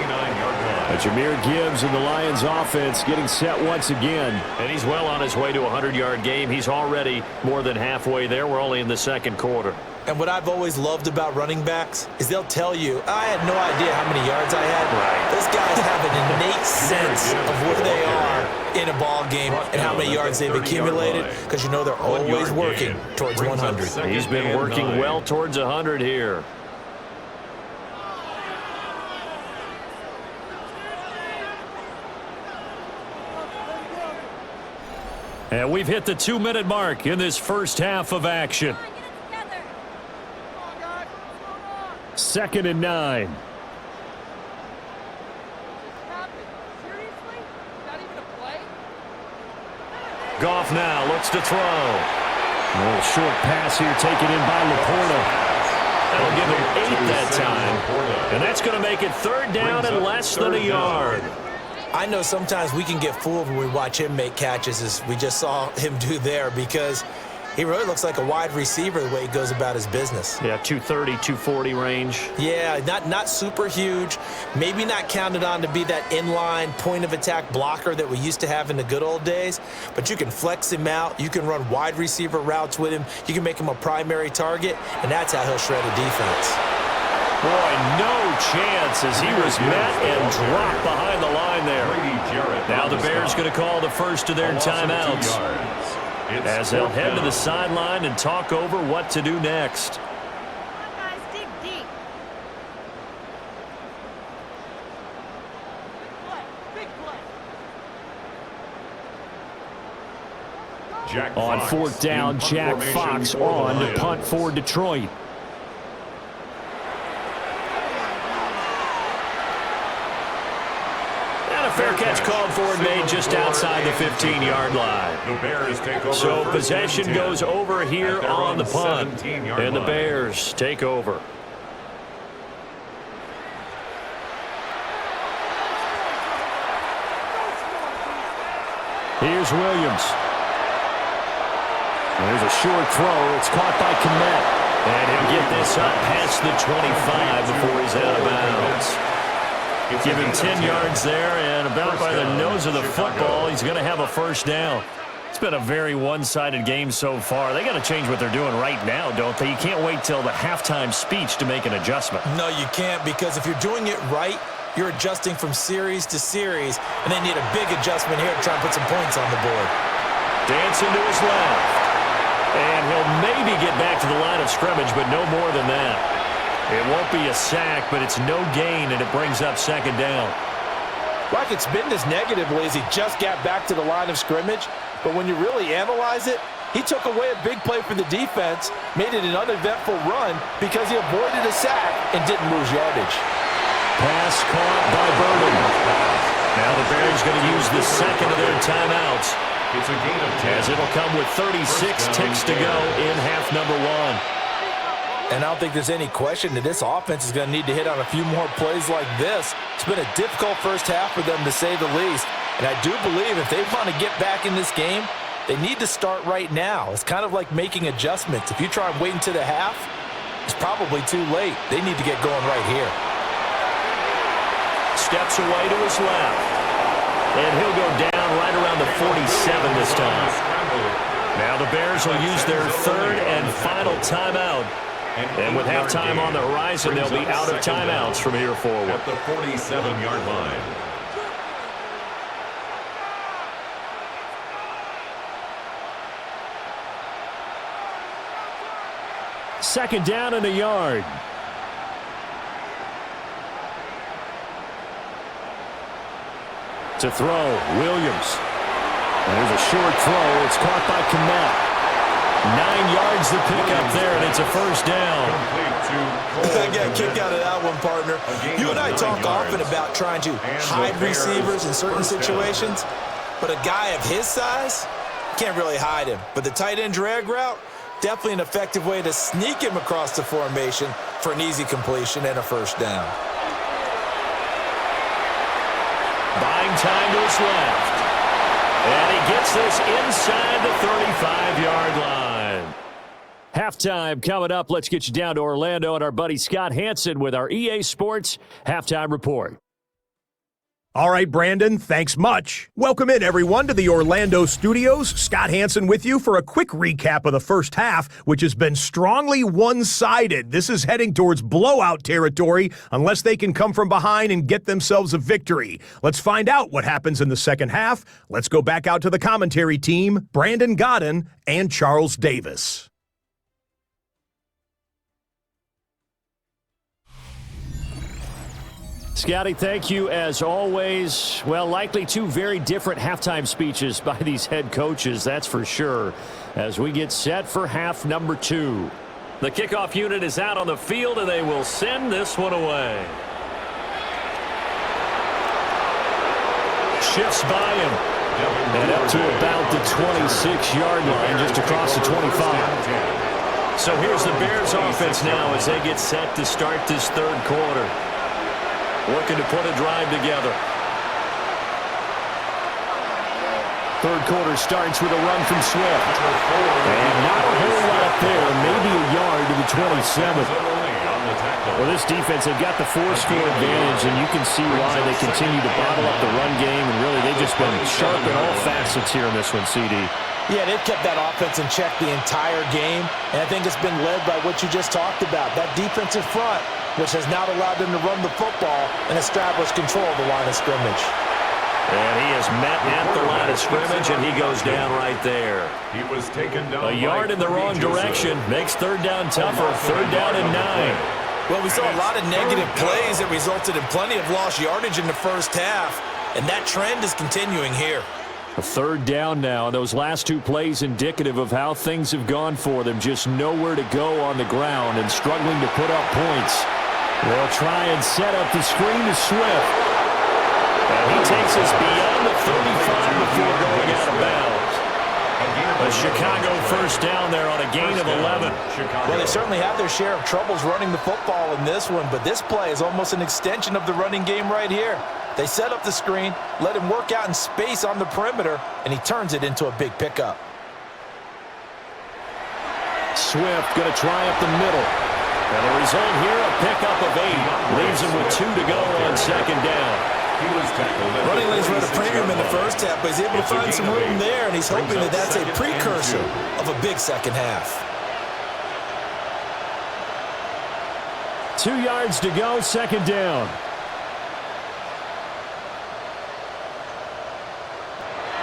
Jahmyr Gibbs and the Lions offense getting set once again. And he's well on his way to a 100-yard game. He's already more than halfway there. We're only in the 2nd quarter. And what I've always loved about running backs is they'll tell you, I had no idea how many yards I had. Right. Those guys have an innate sense of where they are in a ball game and how many yards they've accumulated because you know they're always working towards 100. He's been working well towards 100 here. And we've hit the 2-minute mark in this first half of action. 2nd and 9. Goff now looks to throw. A little short pass here taken in by Laporta. That'll give him 8 that time. And that's going to make it 3rd down and less than a yard. I know sometimes we can get fooled when we watch him make catches as we just saw him do there because he really looks like a wide receiver the way he goes about his business. Yeah, 230, 240 range. Yeah, not super huge. Maybe not counted on to be that inline point-of-attack blocker that we used to have in the good old days. But you can flex him out. You can run wide receiver routes with him. You can make him a primary target, and that's how he'll shred a defense. Boy, no chance as he was met and dropped behind the line there. Now the Bears going to call the first of their timeouts, as they'll head to the sideline and talk over what to do next. On 4th down, Jack Fox on to punt for Detroit. Fair catch called for and made just outside the 15-yard line. The Bears take over. So possession goes over here on the punt, and the Bears take over. Here's Williams. There's a short throw. It's caught by Kmet. And he'll get this up past the 25 before he's out of bounds. Give him 10 yards there, and about by the nose of the football, he's going to have a first down. It's been a very one-sided game so far. They got to change what they're doing right now, don't they? You can't wait till the halftime speech to make an adjustment. No, you can't, because if you're doing it right, you're adjusting from series to series, and they need a big adjustment here to try and put some points on the board. Dancing to his left. And he'll maybe get back to the line of scrimmage, but no more than that. It won't be a sack, but it's no gain, and it brings up second down. Like it's been this negatively as he just got back to the line of scrimmage, but when you really analyze it, he took away a big play for the defense, made it an uneventful run because he avoided a sack and didn't lose yardage. Pass caught by Burden. Now the Bears going to use the second of their timeouts. It's a gain of 10. As it'll come with 36 ticks to go in half number one. And I don't think there's any question that this offense is going to need to hit on a few more plays like this. It's been a difficult first half for them, to say the least. And I do believe if they want to get back in this game, they need to start right now. It's kind of like making adjustments. If you try and wait until the half, it's probably too late. They need to get going right here. Steps away to his left. And he'll go down right around the 47 this time. Now the Bears will use their third and final timeout. And with halftime on the horizon, they'll be out of timeouts from here forward. At the 47-yard line. Second down and a yard. To throw, Williams. And there's a short throw. It's caught by Kmet. 9 yards to pick up there, and it's a first down. I got a kick out of that one, partner. You and I talk often about trying to hide receivers in certain situations, but a guy of his size, can't really hide him. But the tight end drag route, definitely an effective way to sneak him across the formation for an easy completion and a first down. Buying time to his left. And he gets this inside the 35-yard line. Halftime coming up. Let's get you down to Orlando and our buddy Scott Hansen with our EA Sports Halftime Report. All right, Brandon, thanks much. Welcome in, everyone, to the Orlando studios. Scott Hansen with you for a quick recap of the first half, which has been strongly one-sided. This is heading towards blowout territory unless they can come from behind and get themselves a victory. Let's find out what happens in the second half. Let's go back out to the commentary team, Brandon Godden and Charles Davis. Scotty, thank you as always. Well, likely two very different halftime speeches by these head coaches, that's for sure, as we get set for half number two. The kickoff unit is out on the field, and they will send this one away. Shifts by him. And up to about the 26-yard line, just across the 25. So here's the Bears offense now as they get set to start this third quarter. Looking to put a drive together. Third quarter starts with a run from Swift. And not a whole lot there, maybe a yard to the 27. Well, this defense, they've got the four-score advantage, and you can see why they continue to bottle up the run game, and really they've just been sharp in all facets here in this one, CD. Yeah, they've kept that offense in check the entire game, and I think it's been led by what you just talked about, that defensive front, which has not allowed them to run the football and establish control of the line of scrimmage. And he is met at the line of scrimmage, and he goes down right there. He was taken down. A yard in the wrong direction makes third down tougher. Third down and 9. Well, we saw a lot of negative plays that resulted in plenty of lost yardage in the first half, and that trend is continuing here. A third down now. Those last two plays indicative of how things have gone for them. Just nowhere to go on the ground and struggling to put up points. They'll try and set up the screen to Swift. And he takes us beyond the 35 before going out of bounds. A Chicago first down there on a gain of 11. Well, they certainly have their share of troubles running the football in this one, but this play is almost an extension of the running game right here. They set up the screen, let him work out in space on the perimeter, and he turns it into a big pickup. Swift going to try up the middle. And the result here, a pickup of 8. Leaves him with 2 to go on second down. Running lanes were at a premium in the first half, but he's able to find some room there, and he's hoping that that's a precursor of a big second half. 2 yards to go, second down.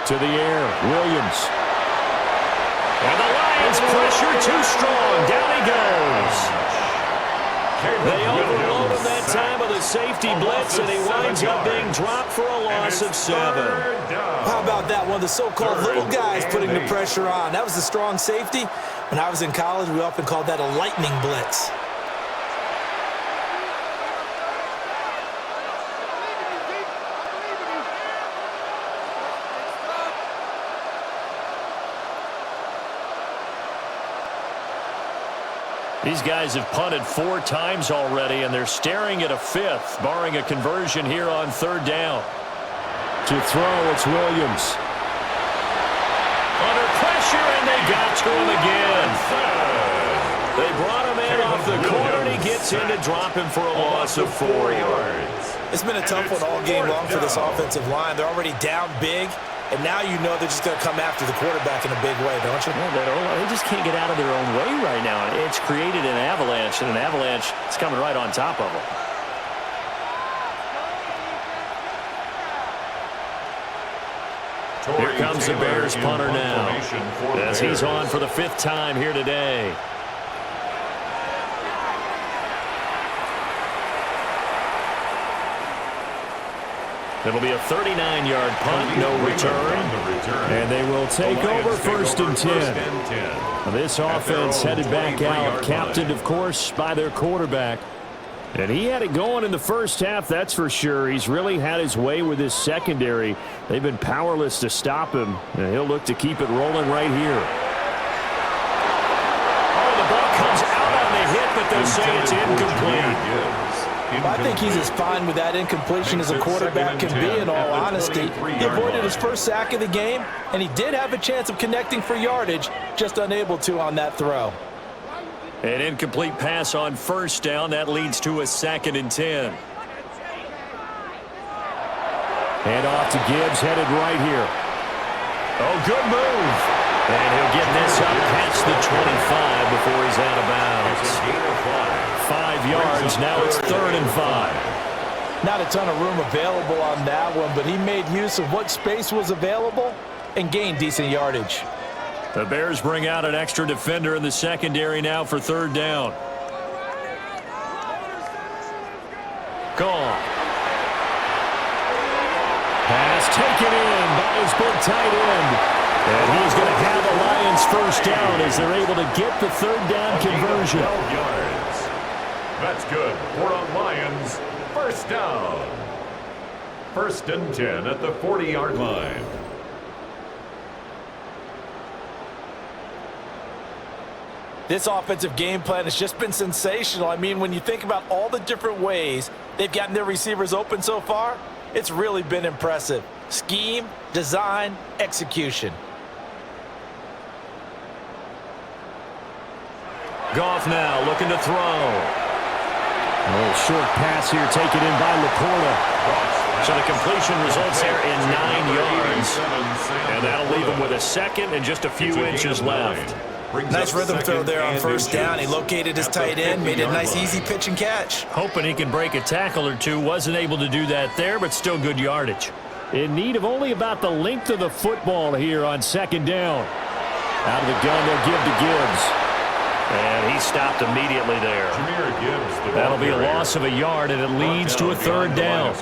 To the air, Williams. And the Lions pressure too strong. Down he goes. They overload him that time with a safety blitz, and he winds up being dropped for a loss of 7. How about that? One of the so-called little guys putting the pressure on. That was the strong safety. When I was in college, we often called that a lightning blitz. These guys have punted 4 times already, and they're staring at a 5th, barring a conversion here on third down. To throw, it's Williams. Under pressure, and they got to him again. They brought him in off the corner, and he gets in to drop him for a loss of 4 yards. It's been a tough one all game long for this offensive line. They're already down big. And now you know they're just going to come after the quarterback in a big way, don't you? Yeah, they just can't get out of their own way right now. It's created an avalanche, and an avalanche is coming right on top of them. Here comes the Bears punter now, as he's on for the 5th time here today. It'll be a 39-yard punt, no return. And they will take over 1st and 10. This offense headed back out, captained, of course, by their quarterback. And he had it going in the first half, that's for sure. He's really had his way with his secondary. They've been powerless to stop him, and he'll look to keep it rolling right here. Oh, the ball comes out on the hit, but they'll say it's incomplete. I think he's as fine with that incompletion as a quarterback can be, in all honesty. He avoided his first sack of the game, and he did have a chance of connecting for yardage, just unable to on that throw. An incomplete pass on 1st down. That leads to a 2nd and 10. Hand off to Gibbs, headed right here. Oh, good move. And he'll get this up past the 25 before he's out of bounds. 5 yards, now it's 3rd and 5. Not a ton of room available on that one, but he made use of what space was available and gained decent yardage. The Bears bring out an extra defender in the secondary now for 3rd down. Gone. Pass taken in by his big tight end. And he's going to have the Lions 1st down as they're able to get the 3rd down conversion. 12 yards. That's good for the Lions. 1st down. 1st and 10 at the 40-yard line. This offensive game plan has just been sensational. I mean, when you think about all the different ways they've gotten their receivers open so far, it's really been impressive. Scheme, design, execution. Goff now looking to throw. A little short pass here taken in by Laporta. So the completion results there in 9 yards. And that'll leave him with a 2nd and just a few inches left. Nice rhythm throw there on 1st down. He located his tight end, made it a nice easy pitch and catch. Hoping he can break a tackle or two. Wasn't able to do that there, but still good yardage. In need of only about the length of the football here on 2nd down. Out of the gun, they'll give to Gibbs. And he stopped immediately there. That'll be a loss of a yard, and it leads to a 3rd down.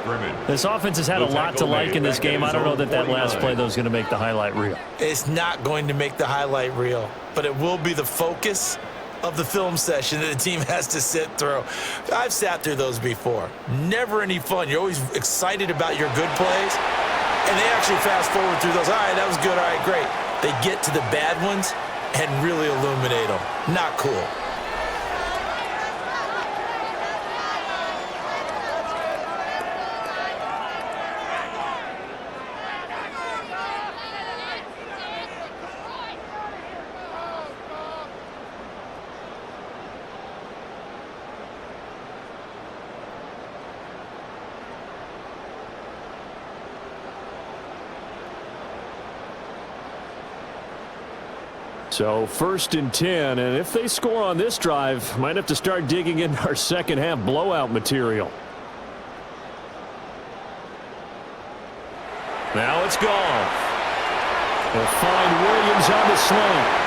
This offense has had a lot to like in this game. I don't know that last play, though, is going to make the highlight reel. It's not going to make the highlight reel, but it will be the focus of the film session that the team has to sit through. I've sat through those before. Never any fun. You're always excited about your good plays, and they actually fast forward through those. All right, that was good. All right, great. They get to the bad ones and really illuminate them. Not cool. So 1st and 10, and if they score on this drive, might have to start digging into our second half blowout material. Now it's Goff. They'll find Williams on the slant.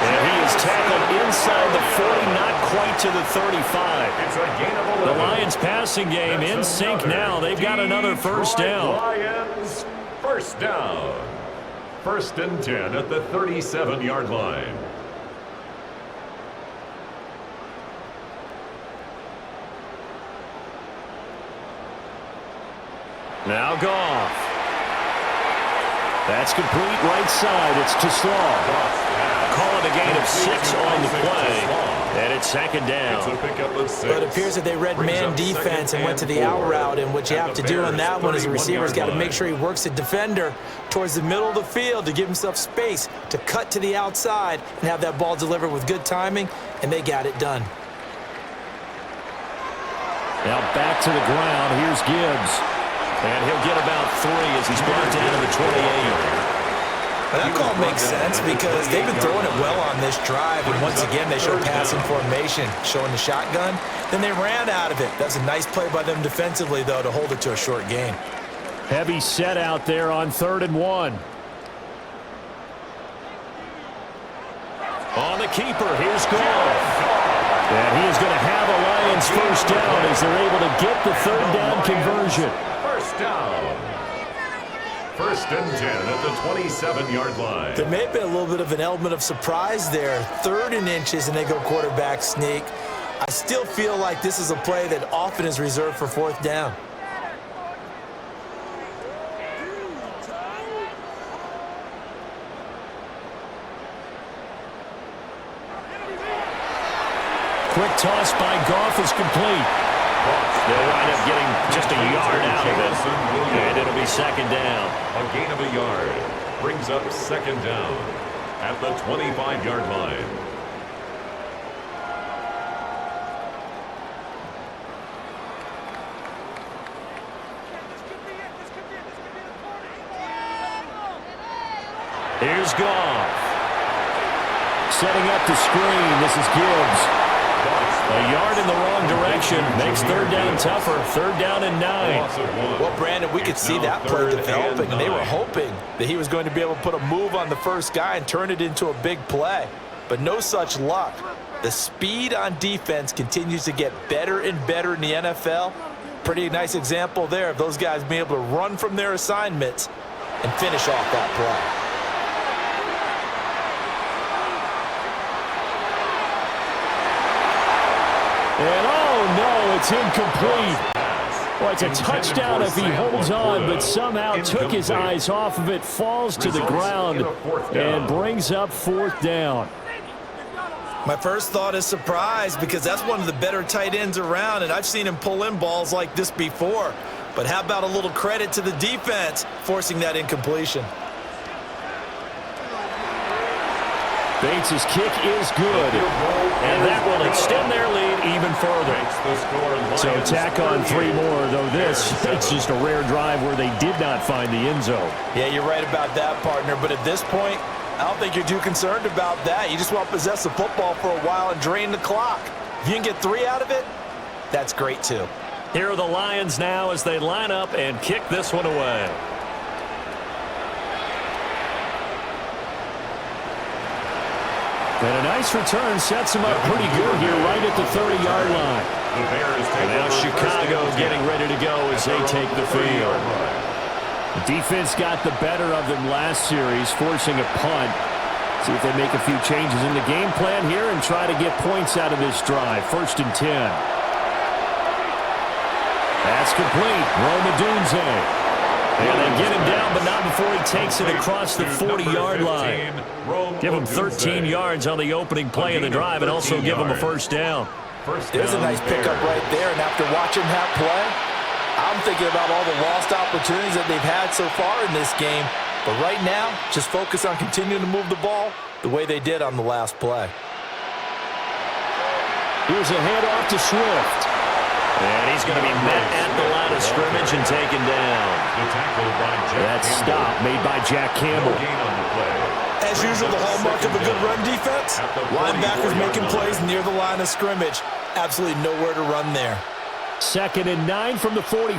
And he is tackled inside the 40, not quite to the 35. It's a gain of 11. The Lions passing game in sync now. They've got another first down. Lions, first down. 1st and 10 at the 37-yard line. Now Goff. That's complete right side. It's to Slaw. Call it a gain of 6 on the play. And it's 2nd down. It's a pickup of 6. But it appears that they read man defense and went to the out route, and what you have to do on that one is the receiver's got to make sure he works the defender towards the middle of the field to give himself space to cut to the outside and have that ball delivered with good timing, and they got it done. Now back to the ground. Here's Gibbs. And he'll get about 3 as he's brought down to the 28. That call makes sense because they've been throwing it well on this drive, and once again they show passing formation, showing the shotgun. Then they ran out of it. That's a nice play by them defensively, though, to hold it to a short gain. Heavy set out there on 3rd and 1. On the keeper, here's Goff. And he is going to have a Lions first down as they're able to get the 3rd down conversion. First down. 1st and 10 at the 27-yard line. There may have been a little bit of an element of surprise there. 3rd and inches, and they go quarterback sneak. I still feel like this is a play that often is reserved for 4th down. Quick toss by Goff is complete. They'll wind up getting just a yard out of it, and it'll be 2nd down. A gain of a yard brings up 2nd down at the 25-yard line. Here's Goff. Setting up the screen. This is Gibbs. A yard in the wrong direction makes 3rd down tougher. 3rd down and 9. Well, Brandon, we could see that play developing, and they were hoping that he was going to be able to put a move on the first guy and turn it into a big play. But no such luck. The speed on defense continues to get better and better in the NFL. Pretty nice example there of those guys being able to run from their assignments and finish off that play. And oh no, it's incomplete. Well, it's a touchdown if he holds on, but somehow took his eyes off of it, falls to the ground, and brings up 4th down. My first thought is surprise because that's one of the better tight ends around, and I've seen him pull in balls like this before. But how about a little credit to the defense forcing that incompletion? Bates' kick is good, and that will extend their lead even further. So tack on 3 more, though this is just a rare drive where they did not find the end zone. Yeah, you're right about that, partner, but at this point, I don't think you're too concerned about that. You just want to possess the football for a while and drain the clock. If you can get 3 out of it, that's great too. Here are the Lions now as they line up and kick this one away. And a nice return sets him up pretty good here right at the 30-yard line. And now Chicago getting ready to go as they take the field. The defense got the better of them last series, forcing a punt. See if they make a few changes in the game plan here and try to get points out of this drive. 1st and 10. That's complete. Rome Odunze. And they get him down, but not before he takes it across the 40-yard line. Give him 13 yards on the opening play of the drive and also give him a first down. There's a nice pickup right there, and after watching that play, I'm thinking about all the lost opportunities that they've had so far in this game. But right now, just focus on continuing to move the ball the way they did on the last play. Here's a handoff to Swift. And he's going to be met at the line of scrimmage and taken down. That stop made by Jack Campbell. As as usual, the hallmark of a good run defense? Linebackers making plays near the line of scrimmage. Absolutely nowhere to run there. 2nd and 9 from the 44.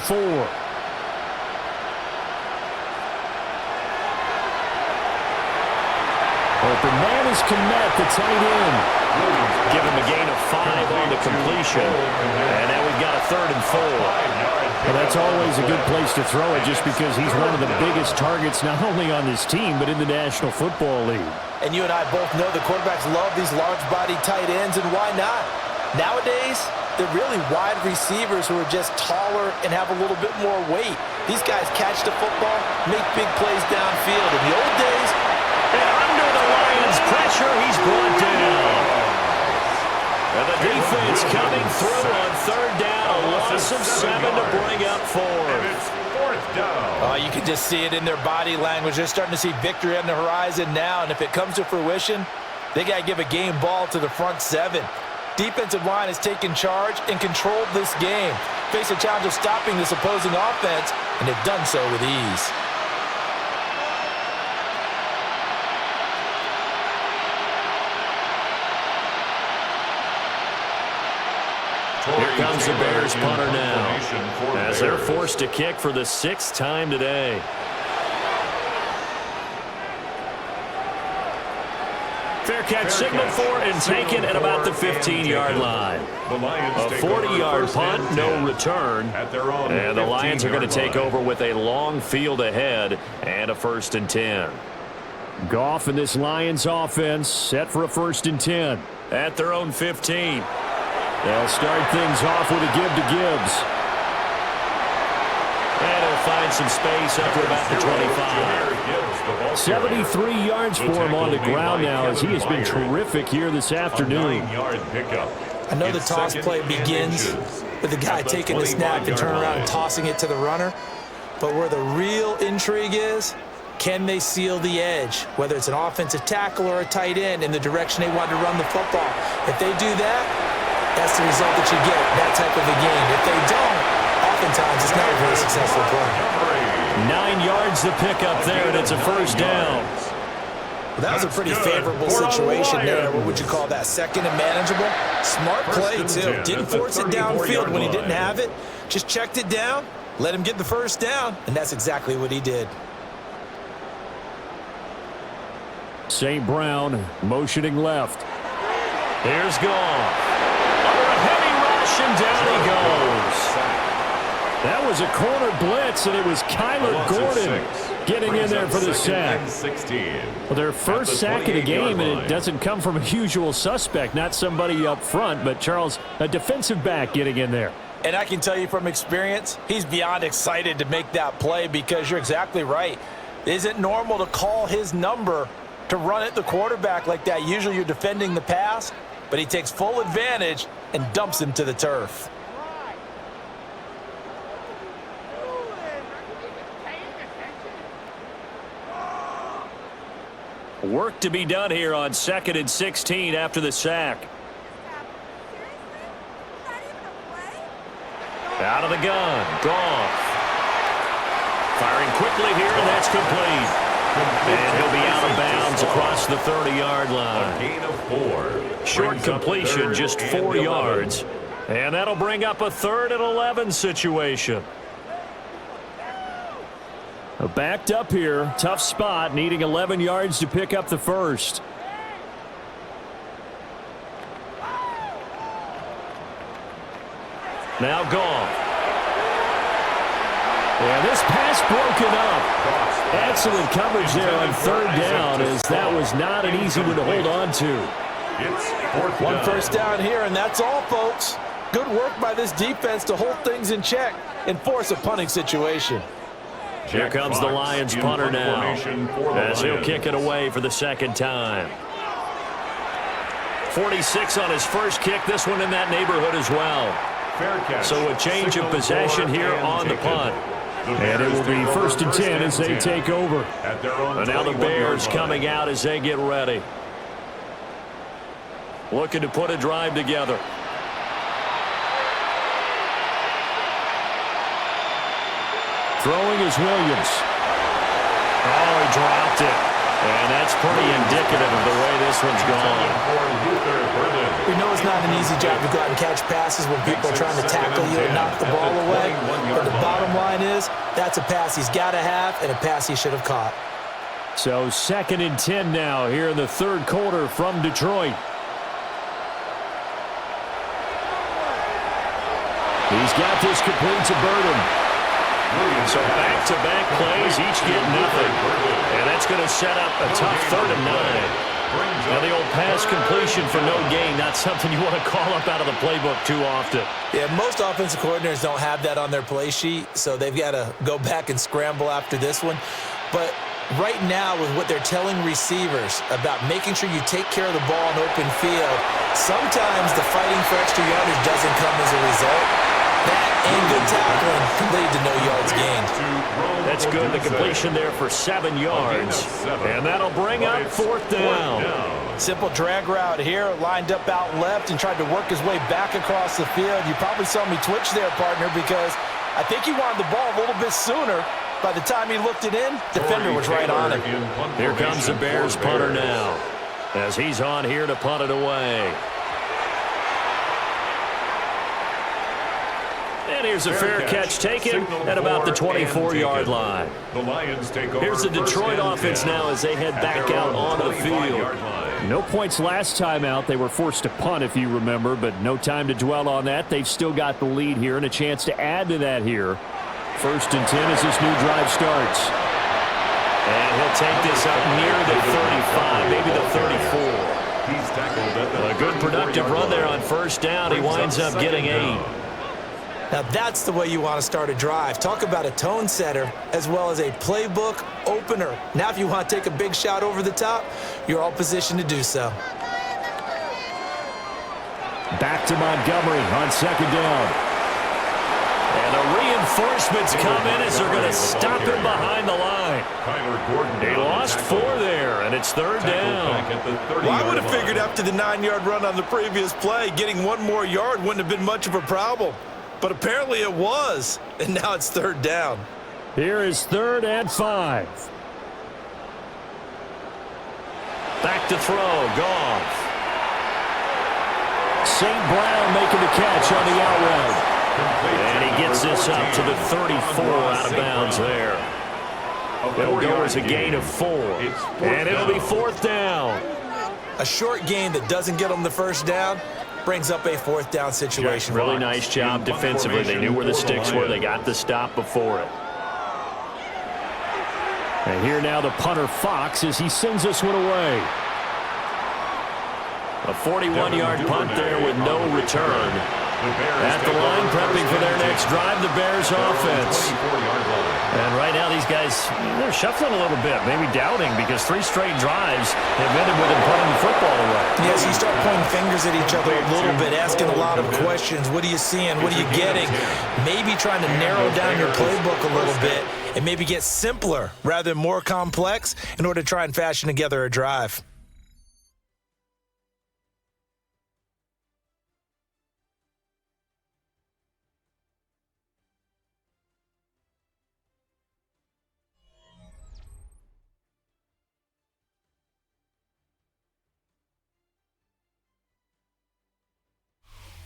Open man is Kmet, the tight end. Give him a gain of 5 on the completion. And now we've got a 3rd and 4. Well, that's always a good place to throw it just because he's one of the biggest targets not only on this team but in the National Football League. And you and I both know the quarterbacks love these large-body tight ends, and why not? Nowadays, they're really wide receivers who are just taller and have a little bit more weight. These guys catch the football, make big plays downfield. In the old days, and under the Lions' pressure, he's brought down. And the defense coming through on 3rd down, a loss of 7 to bring up 4. It's 4th down. oh, you can just see it in their body language. They're starting to see victory on the horizon now, and if it comes to fruition, they got to give a game ball to the front 7. Defensive line has taken charge and controlled this game. Face a challenge of stopping this opposing offense, and they've done so with ease. Here comes the Bears punter now as they're forced to kick for the 6th time today. Fair catch signaled for and taken at about the 15-yard line. A 40-yard punt, no return. And the Lions are going to take over with a long field ahead and a 1st and 10. Goff and this Lions offense set for a 1st and 10 at their own 15. They'll start things off with a give to Gibbs. And he'll find some space up to about the 25. 73 yards for him on the ground now as he has been terrific here this afternoon. I know the toss play begins with the guy taking the snap and turn around and tossing it to the runner. But where the real intrigue is, can they seal the edge, whether it's an offensive tackle or a tight end, in the direction they want to run the football? If they do that, that's the result that you get, that type of a game. If they don't, oftentimes it's not a very successful play. 9 yards to pick up there, and it's a 1st down. Well, that was a pretty favorable situation there. What would you call that? 2nd and manageable? Smart play, too. Didn't force it downfield when he didn't have it. Just checked it down, let him get the 1st down, and that's exactly what he did. St. Brown motioning left. Here's Goff. And down he goes. That was a corner blitz, and it was Kyler Gordon getting in there for the sack. Well, their first sack of the game, and it doesn't come from a usual suspect, not somebody up front, but Charles, a defensive back getting in there. And I can tell you from experience, he's beyond excited to make that play because you're exactly right. It isn't normal to call his number to run at the quarterback like that. Usually you're defending the pass, but he takes full advantage and dumps him to the turf. Work to be done here on 2nd and 16 after the sack. Out of the gun, Goff. Firing quickly here, and that's complete. And he'll be out of bounds across the 30-yard line. A gain of 4. Short completion, just 4 yards. And that'll bring up a 3rd and 11 situation. Backed up here, tough spot, needing 11 yards to pick up the 1st. Now Goff. And this pass broken up. Excellent coverage there on 3rd down, as that was not an easy one to hold on to. One 1st down here, and that's all, folks. Good work by this defense to hold things in check and force a punting situation. Here comes the Lions punter now, as he'll kick it away for the 2nd time. 46 on his first kick, this one in that neighborhood as well. So a change of possession here on the punt. And it will be 1st and 10 as they take over. And now the Bears coming out as they get ready. Looking to put a drive together. Throwing is Williams. Oh, he dropped it. And that's pretty indicative of the way this one's gone. We know it's not an easy job to go out and catch passes when people are trying to tackle you and knock the ball away. But the bottom line is, that's a pass he's got to have and a pass he should have caught. So 2nd and 10 now here in the third quarter from Detroit. He's got this complete to Burden. So back-to-back plays, each get nothing. And that's going to set up a tough 3rd and 9. Now the old pass completion for no gain, not something you want to call up out of the playbook too often. Yeah, most offensive coordinators don't have that on their play sheet, so they've got to go back and scramble after this one. But right now, with what they're telling receivers about making sure you take care of the ball in open field, sometimes the fighting for extra yardage doesn't come as a result. That and good tackling can lead to no yards gained. That's good. The completion there for 7 yards. And that'll bring up 4th down. Simple drag route here, lined up out left and tried to work his way back across the field. You probably saw me twitch there, partner, because I think he wanted the ball a little bit sooner. By the time he looked it in, defender was right on him. Here comes the Bears punter now, as he's on here to punt it away. And here's a fair catch taken at about the 24-yard line. Here's the Detroit offense now as they head back out onto the field. No points last time out. They were forced to punt, if you remember, but no time to dwell on that. They've still got the lead here and a chance to add to that here. 1st and 10 as this new drive starts. And he'll take this up near the 35, maybe the 34. A good productive run there on 1st down. He winds up getting 8. Now that's the way you want to start a drive. Talk about a tone setter as well as a playbook opener. Now if you want to take a big shot over the top, you're all positioned to do so. Back to Montgomery on 2nd down. And the reinforcements come in as they're going to stop him behind the line. He lost 4 there, and it's 3rd down. Well, I would have figured after the 9-yard run on the previous play, getting 1 more yard wouldn't have been much of a problem. But apparently it was, and now it's 3rd down. Here is 3rd and 5. Back to throw, Goff. St. Brown making the catch on the out route. And he gets this up to the 34 out of bounds there. It'll go as a gain of 4. And it'll be 4th down. A short gain that doesn't get them the 1st down brings up a 4th down situation. Really nice job defensively. They knew where the sticks were. They got the stop before it. And here now the punter Fox as he sends this one away. A 41-yard punt there with no return. At the line, prepping for their next drive, the Bears offense. And right now these guys, they're shuffling a little bit, maybe doubting, because 3 straight drives have ended with them punting the football away. Yes, you start pointing fingers at each other a little bit, asking a lot of questions. What are you seeing? What are you getting? Maybe trying to narrow down your playbook a little bit and maybe get simpler rather than more complex in order to try and fashion together a drive.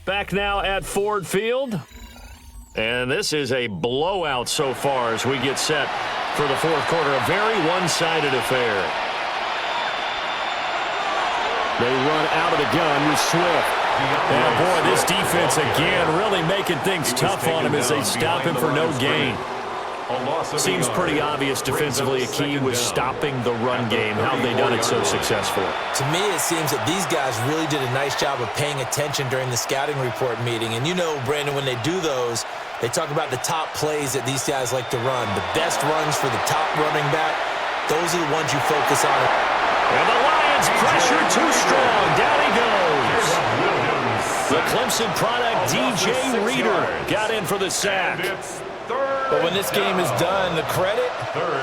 Back now at Ford Field. And this is a blowout so far as we get set for the 4th quarter. A very one-sided affair. They run out of the gun with Swift. And boy, this defense again really making things tough on him as they stop him for no gain. Seems pretty obvious defensively. A key was stopping the run game. How have they done it so successfully? To me, it seems that these guys really did a nice job of paying attention during the scouting report meeting. And you know, Brandon, when they do those, they talk about the top plays that these guys like to run. The best runs for the top running back, those are the ones you focus on. And the Lions pressure too strong. Down he goes. The Clemson product, DJ Reader, got in for the sack. But when this game is done, the credit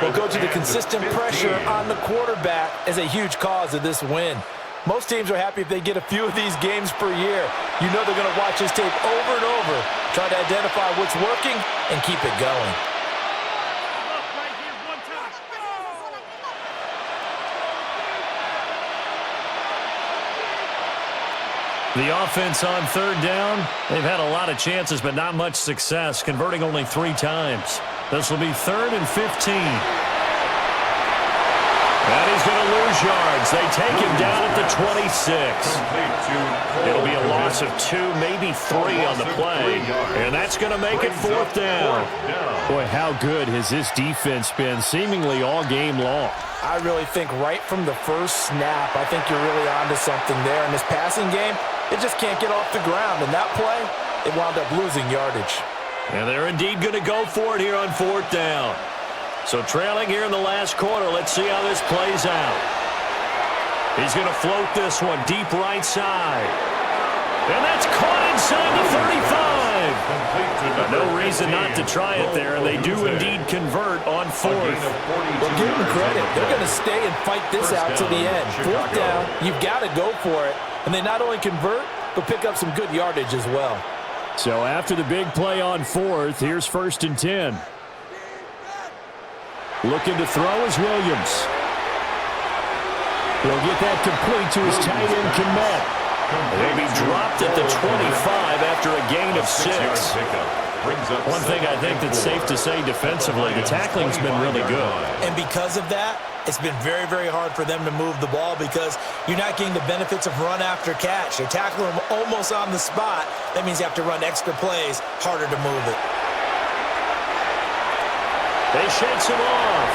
will go to the consistent pressure on the quarterback as a huge cause of this win. Most teams are happy if they get a few of these games per year. You know they're going to watch this tape over and over, try to identify what's working, and keep it going. The offense on third down, they've had a lot of chances, but not much success, converting only 3 times. This will be 3rd and 15. And he's going to lose yards. They take him down at the 26. It'll be a loss of 2, maybe 3 on the play. And that's going to make it 4th down. Boy, how good has this defense been seemingly all game long? I really think right from the first snap, I think you're really onto something there. In this passing game, it just can't get off the ground. And that play, it wound up losing yardage. And they're indeed going to go for it here on 4th down. So trailing here in the last quarter, let's see how this plays out. He's going to float this one deep right side. And that's caught inside the 35. No reason not to try it there, and they do indeed convert on 4th. Well, give them credit. They're going to stay and fight this out to the end. 4th down, you've got to go for it. And they not only convert, but pick up some good yardage as well. So after the big play on 4th, here's 1st and 10. Looking to throw is Williams. He'll get that complete to his tight end, Kmet. They'll be dropped at the 25 after a gain of 6. One thing I think that's safe to say defensively, the tackling's been really good. And because of that, it's been very, very hard for them to move the ball because you're not getting the benefits of run after catch. They're tackling them almost on the spot. That means you have to run extra plays, harder to move it. They shakes him off.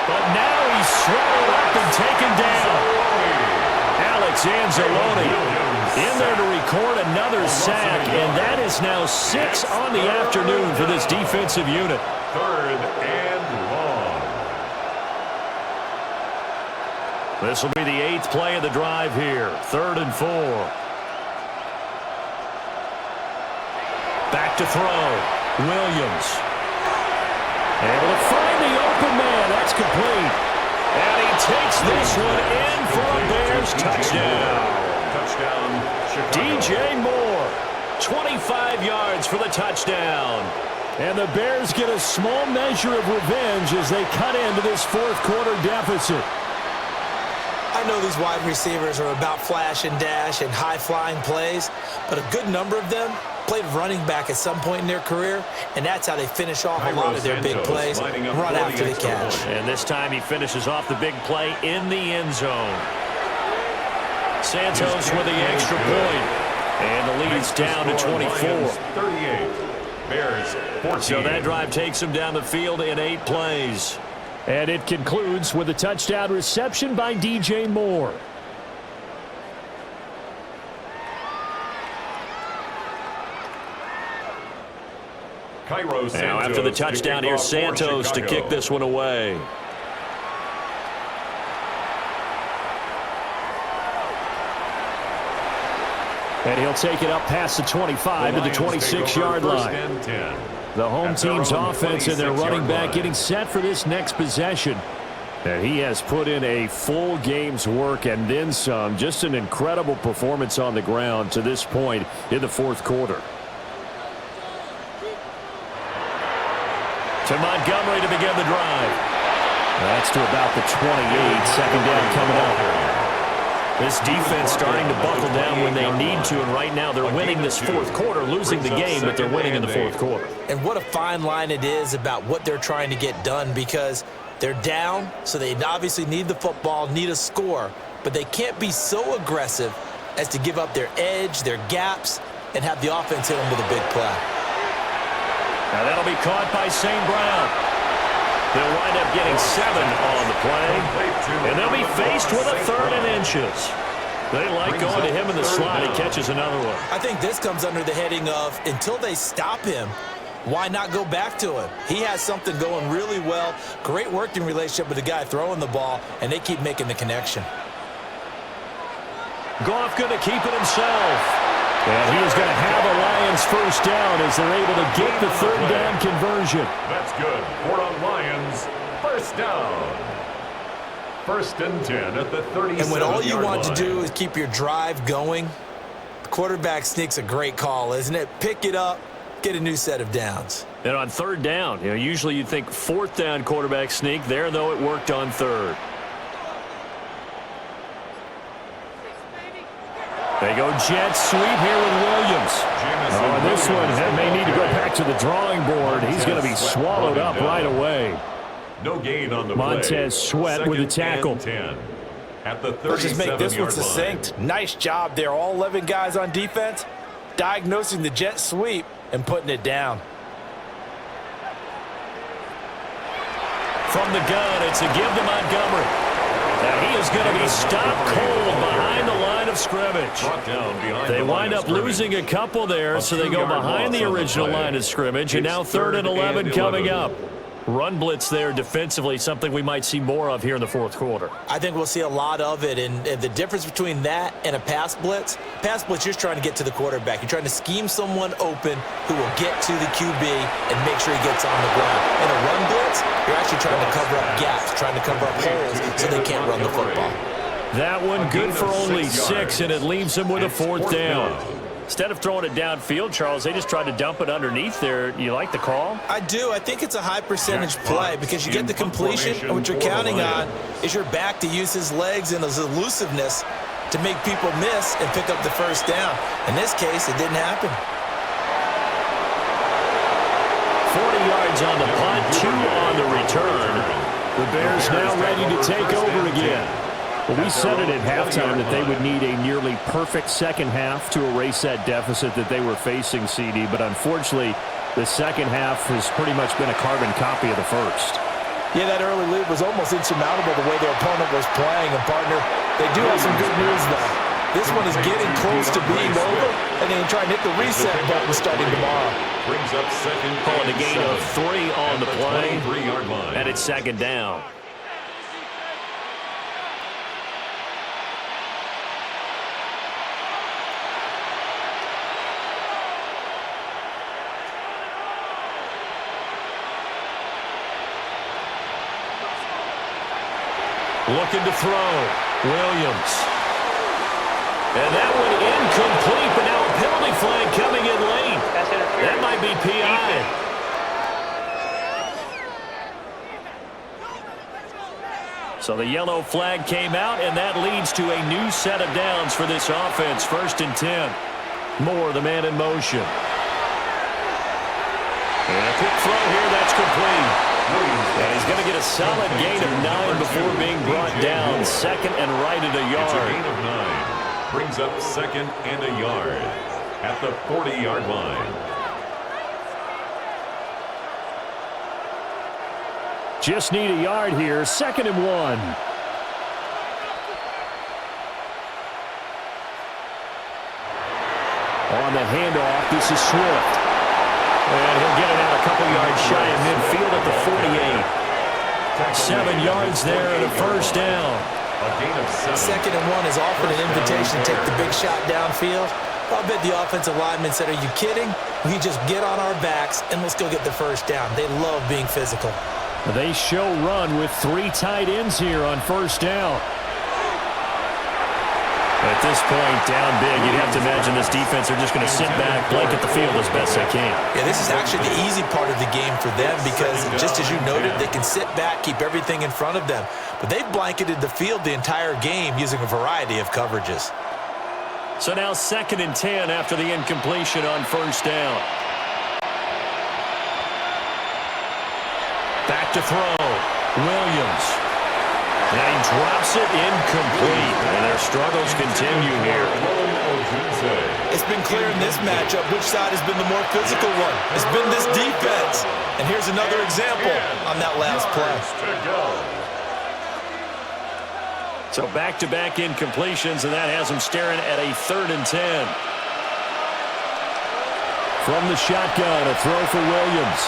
But now he's swallowed up and taken down. Alex Anzalone in there to record another sack, and that is now 6 on the afternoon for this defensive unit. 3rd and long. This will be the 8th play of the drive here. 3rd and 4. Back to throw. Williams. Able to find the open man. That's complete. And he takes this one in for a Bears touchdown. DJ Moore, 25 yards for the touchdown. And the Bears get a small measure of revenge as they cut into this 4th quarter deficit. I know these wide receivers are about flash and dash and high-flying plays, but a good number of them played running back at some point in their career, and that's how they finish off a lot of their big plays, run after the catch. And this time he finishes off the big play in the end zone. Santos with the extra point, and the lead's down to 24. 38. Bears 14. So that drive takes him down the field in 8 plays. And it concludes with a touchdown reception by DJ Moore. Now after the touchdown, here's Santos to kick this one away. And he'll take it up past the 25 to the 26-yard line. The home team's offense and their running back getting set for this next possession. And he has put in a full game's work and then some. Just an incredible performance on the ground to this point in the 4th quarter. To Montgomery to begin the drive. That's to about the 28. 2nd down coming up. This defense starting to buckle down when they need to, and right now they're winning this 4th quarter, losing the game, but they're winning in the 4th quarter. And what a fine line it is about what they're trying to get done, because they're down, so they obviously need the football, need a score, but they can't be so aggressive as to give up their edge, their gaps, and have the offense hit them with a big play. Now that'll be caught by St. Brown. They'll wind up getting 7 on the play, and they'll be faced with a 3rd and inches. They like going to him in the slot. He catches another one. I think this comes under the heading of, until they stop him, why not go back to him? He has something going really well, great working relationship with the guy throwing the ball, and they keep making the connection. Goff going to keep it himself. And he is going to have a Lions first down as they're able to get the 3rd down conversion. That's good. 4 on Lions. First down. 1st and 10 at the 37-yard line. And when all you want to do is keep your drive going, the quarterback sneak's a great call, isn't it? Pick it up, get a new set of downs. And on 3rd down, usually you'd think 4th down quarterback sneak. There, though, it worked on 3rd. They go jet sweep here with Williams. Oh, and this one may need to go back to the drawing board. He's going to be swallowed up right away. No gain on the Montez Sweat with a tackle. 10 at the 37-yard line. Let's just make this one succinct. Nice job there. All 11 guys on defense diagnosing the jet sweep and putting it down. From the gun, it's a give to Montgomery. Now he is going to be stopped cold behind the line of scrimmage. They wind up losing a couple there, so they go behind the original line of scrimmage, and now 3rd and 11 coming up. Run blitz there defensively, something we might see more of here in the fourth quarter. I think we'll see a lot of it, and the difference between that and a pass blitz, you're trying to get to the quarterback. You're trying to scheme someone open who will get to the QB and make sure he gets on the ground. In a run blitz, you're actually trying to cover up gaps, trying to cover up holes so they can't run the football. That one good for only 6, and it leaves them with a 4th down. Instead of throwing it downfield, Charles, they just tried to dump it underneath there. You like the call? I do. I think it's a high percentage play because you get the completion, and what you're counting on is your back to use his legs and his elusiveness to make people miss and pick up the first down. In this case, it didn't happen. 40 yards on the punt, 2 on the return. The Bears now ready to take over again. Well, we said it at halftime that they would need a nearly perfect second half to erase that deficit that they were facing, CD. But unfortunately, the second half has pretty much been a carbon copy of the first. Yeah, that early lead was almost insurmountable the way their opponent was playing. And, partner, they do have some good news, though. This one is getting close to being over, and they can try and hit the reset button starting tomorrow. Brings up second. Calling a gain of 3 on the play, 23-yard line. and it's 2nd down. Looking to throw. Williams. And that one incomplete, but now a penalty flag coming in late. That might be PI. So the yellow flag came out, and that leads to a new set of downs for this offense. 1st and 10. Moore, the man in motion. And a quick throw here, that's complete. And he's going to get a solid gain of 9 before being brought down. 2nd and right at a It's a yard. gain of 9. Brings up 2nd and a yard at the 40-yard line. Just need a yard here. 2nd and 1. On the handoff, this is Swift. And he'll get it out a couple yards shy of midfield at the 48. 7 yards there and a 1st down. A gain of 7. 2nd and 1 is often an invitation to take the big shot downfield. I'll bet the offensive lineman said, are you kidding? We just get on our backs and let's go get the 1st down. They love being physical. They show run with 3 tight ends here on 1st down. At this point, down big, you'd have to imagine this defense are just going to sit back, blanket the field as best they can. Yeah, this is actually the easy part of the game for them because, just as you noted, they can sit back, keep everything in front of them. But they've blanketed the field the entire game using a variety of coverages. So now 2nd and 10 after the incompletion on 1st down. Back to throw. Williams. And he drops it incomplete. And their struggles continue here. It's been clear in this matchup which side has been the more physical one. It's been this defense. And here's another example on that last play. So back-to-back incompletions, and that has them staring at a 3rd and 10. From the shotgun, a throw for Williams.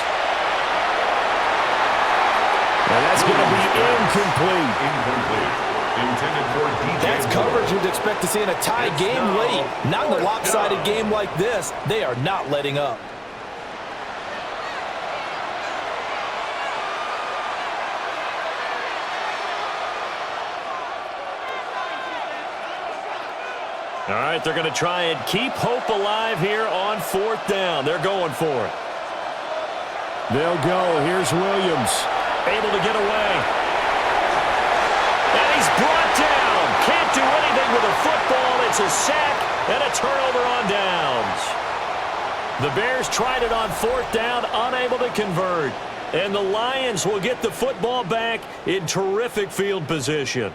And that's going to be incomplete. Intended for DJ. That's coverage you'd expect to see in a tie game late. Not in a lopsided game like this. They are not letting up. All right, they're going to try and keep hope alive here on 4th down. They're going for it. They'll go. Here's Williams. Able to get away. And he's brought down. Can't do anything with a football. It's a sack, And a turnover on downs. The Bears tried it on fourth down, unable to convert. And the Lions will get the football back in terrific field position.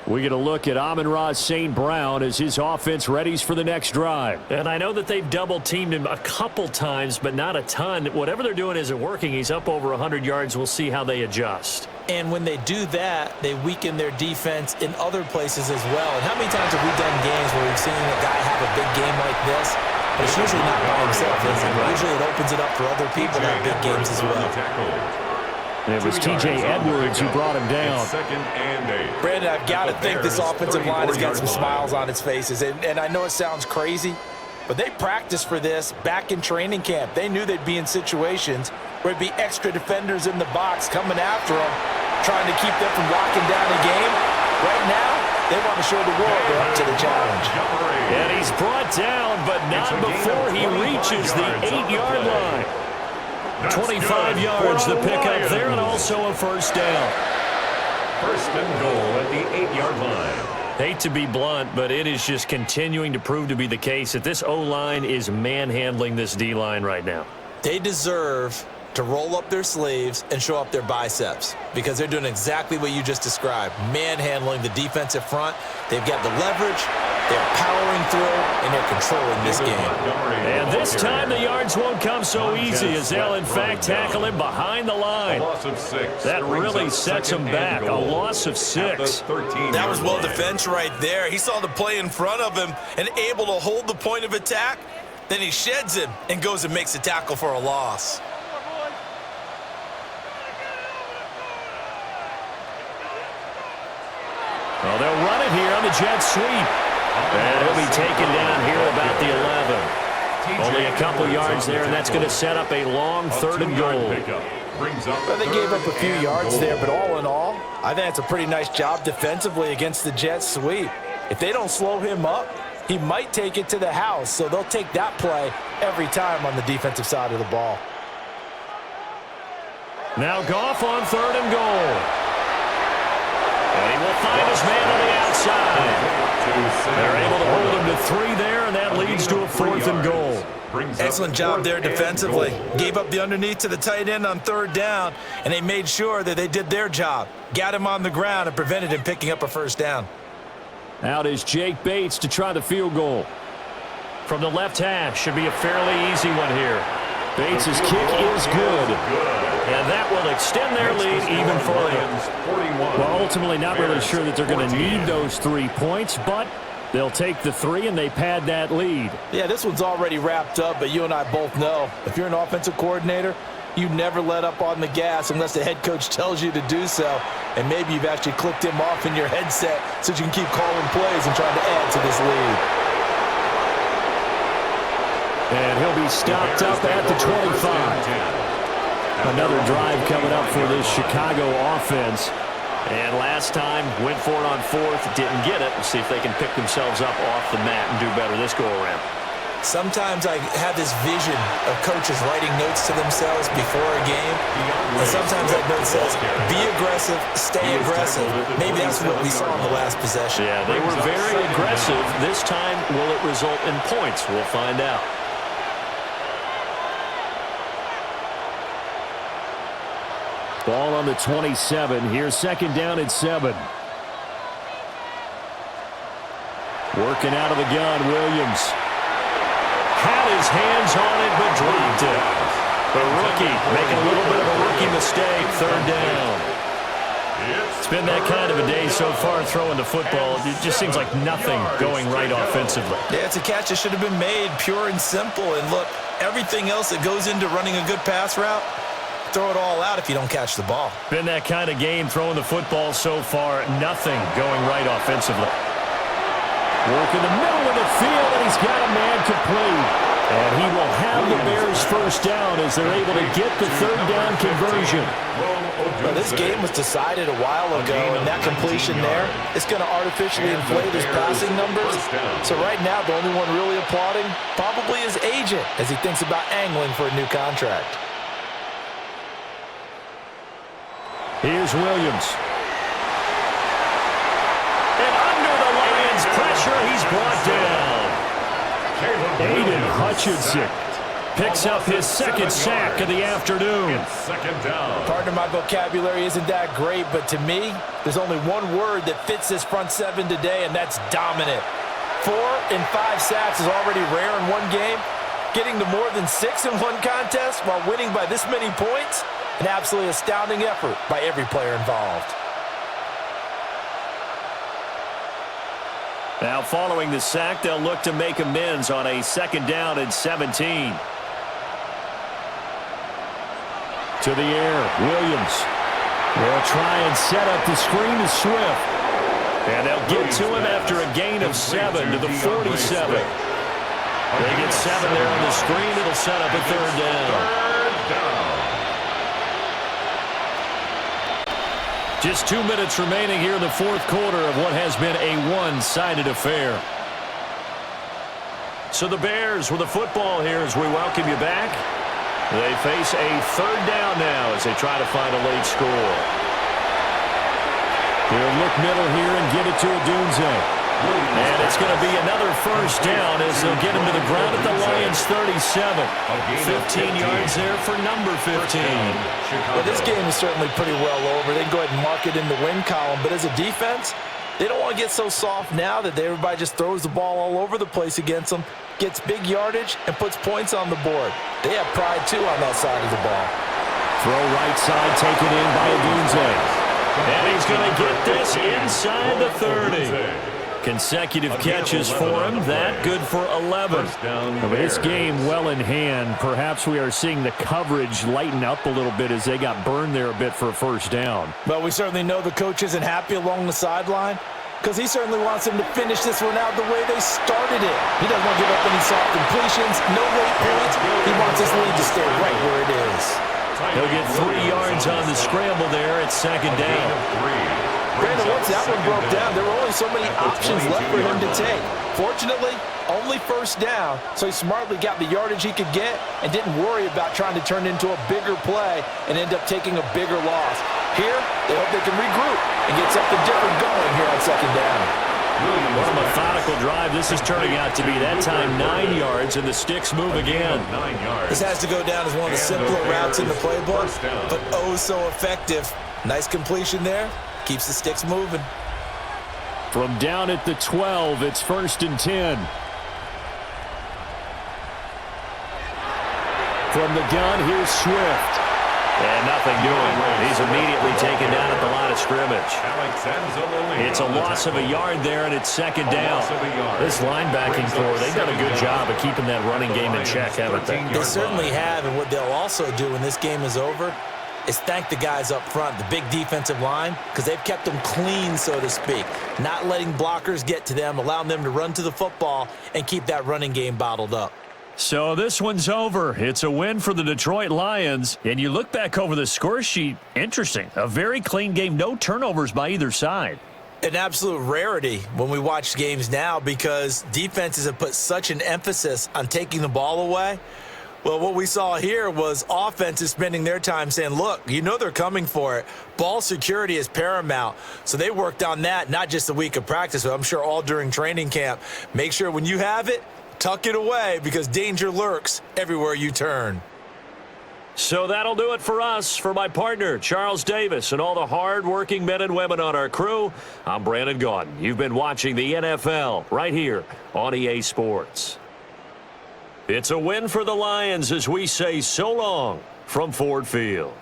We get a look at Amon-Ra St. Brown as his offense readies for the next drive. And I know that they've double-teamed him a couple times, but not a ton. Whatever they're doing isn't working. He's up over 100 yards. We'll see how they adjust. And when they do that, they weaken their defense in other places as well. And how many times have we done games where we've seen a guy have a big game like this? But it's usually not by himself, is it? Usually it opens it up for other people to have big games as well. And it was T.J. Edwards who brought him down. Brandon, I've got to think this offensive line has got some smiles on its faces. And I know it sounds crazy, but they practiced for this back in training camp. They knew they'd be in situations where there'd be extra defenders in the box coming after them, trying to keep them from locking down the game. Right now, they want to show the world they're up to the challenge. And he's brought down, but not before he reaches the 8-yard line. 25 yards the pickup there, and also a first down. First and goal at the 8-yard line. Hate to be blunt, but it is just continuing to prove to be the case that this O-line is manhandling this D-line right now. They deserve to roll up their sleeves and show up their biceps because they're doing exactly what you just described, manhandling the defensive front. They've got the leverage, they're powering through, and they're controlling this game. And this time the yards won't come so easy as they'll in fact tackle him behind the line. That really sets him back, a loss of 6. That was well defense right there. He saw the play in front of him and able to hold the point of attack. Then he sheds him and goes and makes a tackle for a loss. Well, they'll run it here on the jet sweep. And he'll be taken down here about the 11. Only a couple yards there, and that's going to set up a long 3rd and goal. Well, they gave up a few yards there, but all in all, I think it's a pretty nice job defensively against the jet sweep. If they don't slow him up, he might take it to the house, so they'll take that play every time on the defensive side of the ball. Now Goff on 3rd and goal. And he will find his man on the outside. They're able to hold him to 3 there, and that leads to a 4th and goal. Excellent job there defensively. Gave up the underneath to the tight end on 3rd down, and they made sure that they did their job. Got him on the ground and prevented him picking up a first down. Out is Jake Bates to try the field goal. From the left hash, should be a fairly easy one here. Bates' kick is good. And that will extend their lead even further. Well, ultimately not really sure that they're going to need those 3 points, but they'll take the 3 and they pad that lead. Yeah, this one's already wrapped up, but you and I both know if you're an offensive coordinator, you never let up on the gas unless the head coach tells you to do so. And maybe you've actually clicked him off in your headset so you can keep calling plays and trying to add to this lead. And he'll be stopped up at the 25. Another drive coming up for this Chicago offense. And last time, went for it on 4th, didn't get it. We'll see if they can pick themselves up off the mat and do better this go-around. Sometimes I have this vision of coaches writing notes to themselves before a game. And sometimes that note says, be aggressive, stay aggressive. Maybe that's what we saw in the last possession. Yeah, they were very aggressive. This time, will it result in points? We'll find out. Ball on the 27. Here's 2nd down at 7. Working out of the gun, Williams. Had his hands on it, but dropped it. The rookie making a little bit of a rookie mistake. 3rd down. It's been that kind of a day so far throwing the football. It just seems like nothing going right offensively. Yeah, it's a catch that should have been made, pure and simple. And look, everything else that goes into running a good pass route, throw it all out if you don't catch the ball. Been that kind of game throwing the football so far. Nothing going right offensively. Work in the middle of the field, and he's got a man complete. And he will have the Bears first down as they're able to get the 3rd down conversion. Well, this game was decided a while ago, and that completion there is going to artificially inflate his passing numbers. So right now, the only one really applauding probably his agent as he thinks about angling for a new contract. Here's Williams. Aiden Hutchinson picks up his second sack of the afternoon. Second down. Pardon my vocabulary isn't that great, but to me, there's only one word that fits this front seven today, and that's dominant. 4 and 5 sacks is already rare in one game. Getting to more than 6 in one contest while winning by this many points, an absolutely astounding effort by every player involved. Now following the sack, they'll look to make amends on a second down and 17. To the air, Williams. They'll try and set up the screen to Swift. And they'll get to him after a gain of 7 to the 47. They get 7 there on the screen. It'll set up a third down. Just 2 minutes remaining here in the fourth quarter of what has been a one-sided affair. So the Bears with the football here as we welcome you back. They face a third down now as they try to find a late score. He'll look middle here and get it to Odunze. And it's going to be another first down as they'll get him to the ground at the Lions' 37. 15 yards there for number 15. Well, this game is certainly pretty well over. They can go ahead and mark it in the win column. But as a defense, they don't want to get so soft now that everybody just throws the ball all over the place against them, gets big yardage, and puts points on the board. They have pride, too, on that side of the ball. Throw right side taken in by Odunze. And he's going to get this inside the 30. Consecutive catches for him. That good for 11. With this game well in hand, perhaps we are seeing the coverage lighten up a little bit as they got burned there a bit for a first down. Well, we certainly know the coach isn't happy along the sideline because he certainly wants them to finish this one out the way they started it. He doesn't want to give up any soft completions, no late points. He wants his lead to stay right where it is. He'll get 3 yards on the scramble there at second down. Brandon, once that one broke down, there were only so many options left for him to take. Fortunately, only first down, so he smartly got the yardage he could get and didn't worry about trying to turn into a bigger play and end up taking a bigger loss. Here, they hope they can regroup and get something different going here on second down. What a methodical drive this is turning out to be. That time 9 yards, and the sticks move again. This has to go down as one of the simpler routes in the playbook, but oh so effective. Nice completion there. Keeps the sticks moving. From down at the 12, it's 1st and 10. From the gun, here's Swift. And nothing doing. He's immediately taken down at the line of scrimmage. It's a loss of a yard there, and it's second down. This linebacking core, they've done a good job of keeping that running game in check, haven't they? They certainly have, and what they'll also do when this game is over is thank the guys up front, the big defensive line, because they've kept them clean, so to speak, not letting blockers get to them, allowing them to run to the football and keep that running game bottled up. So this one's over. It's a win for the Detroit Lions. And you look back over the score sheet, interesting. A very clean game, no turnovers by either side. An absolute rarity when we watch games now because defenses have put such an emphasis on taking the ball away. Well, what we saw here was offenses spending their time saying, look, you know they're coming for it. Ball security is paramount. So they worked on that, not just a week of practice, but I'm sure all during training camp. Make sure when you have it, tuck it away because danger lurks everywhere you turn. So that'll do it for us. For my partner, Charles Davis, and all the hard-working men and women on our crew, I'm Brandon Gaudin. You've been watching the NFL right here on EA Sports. It's a win for the Lions as we say so long from Ford Field.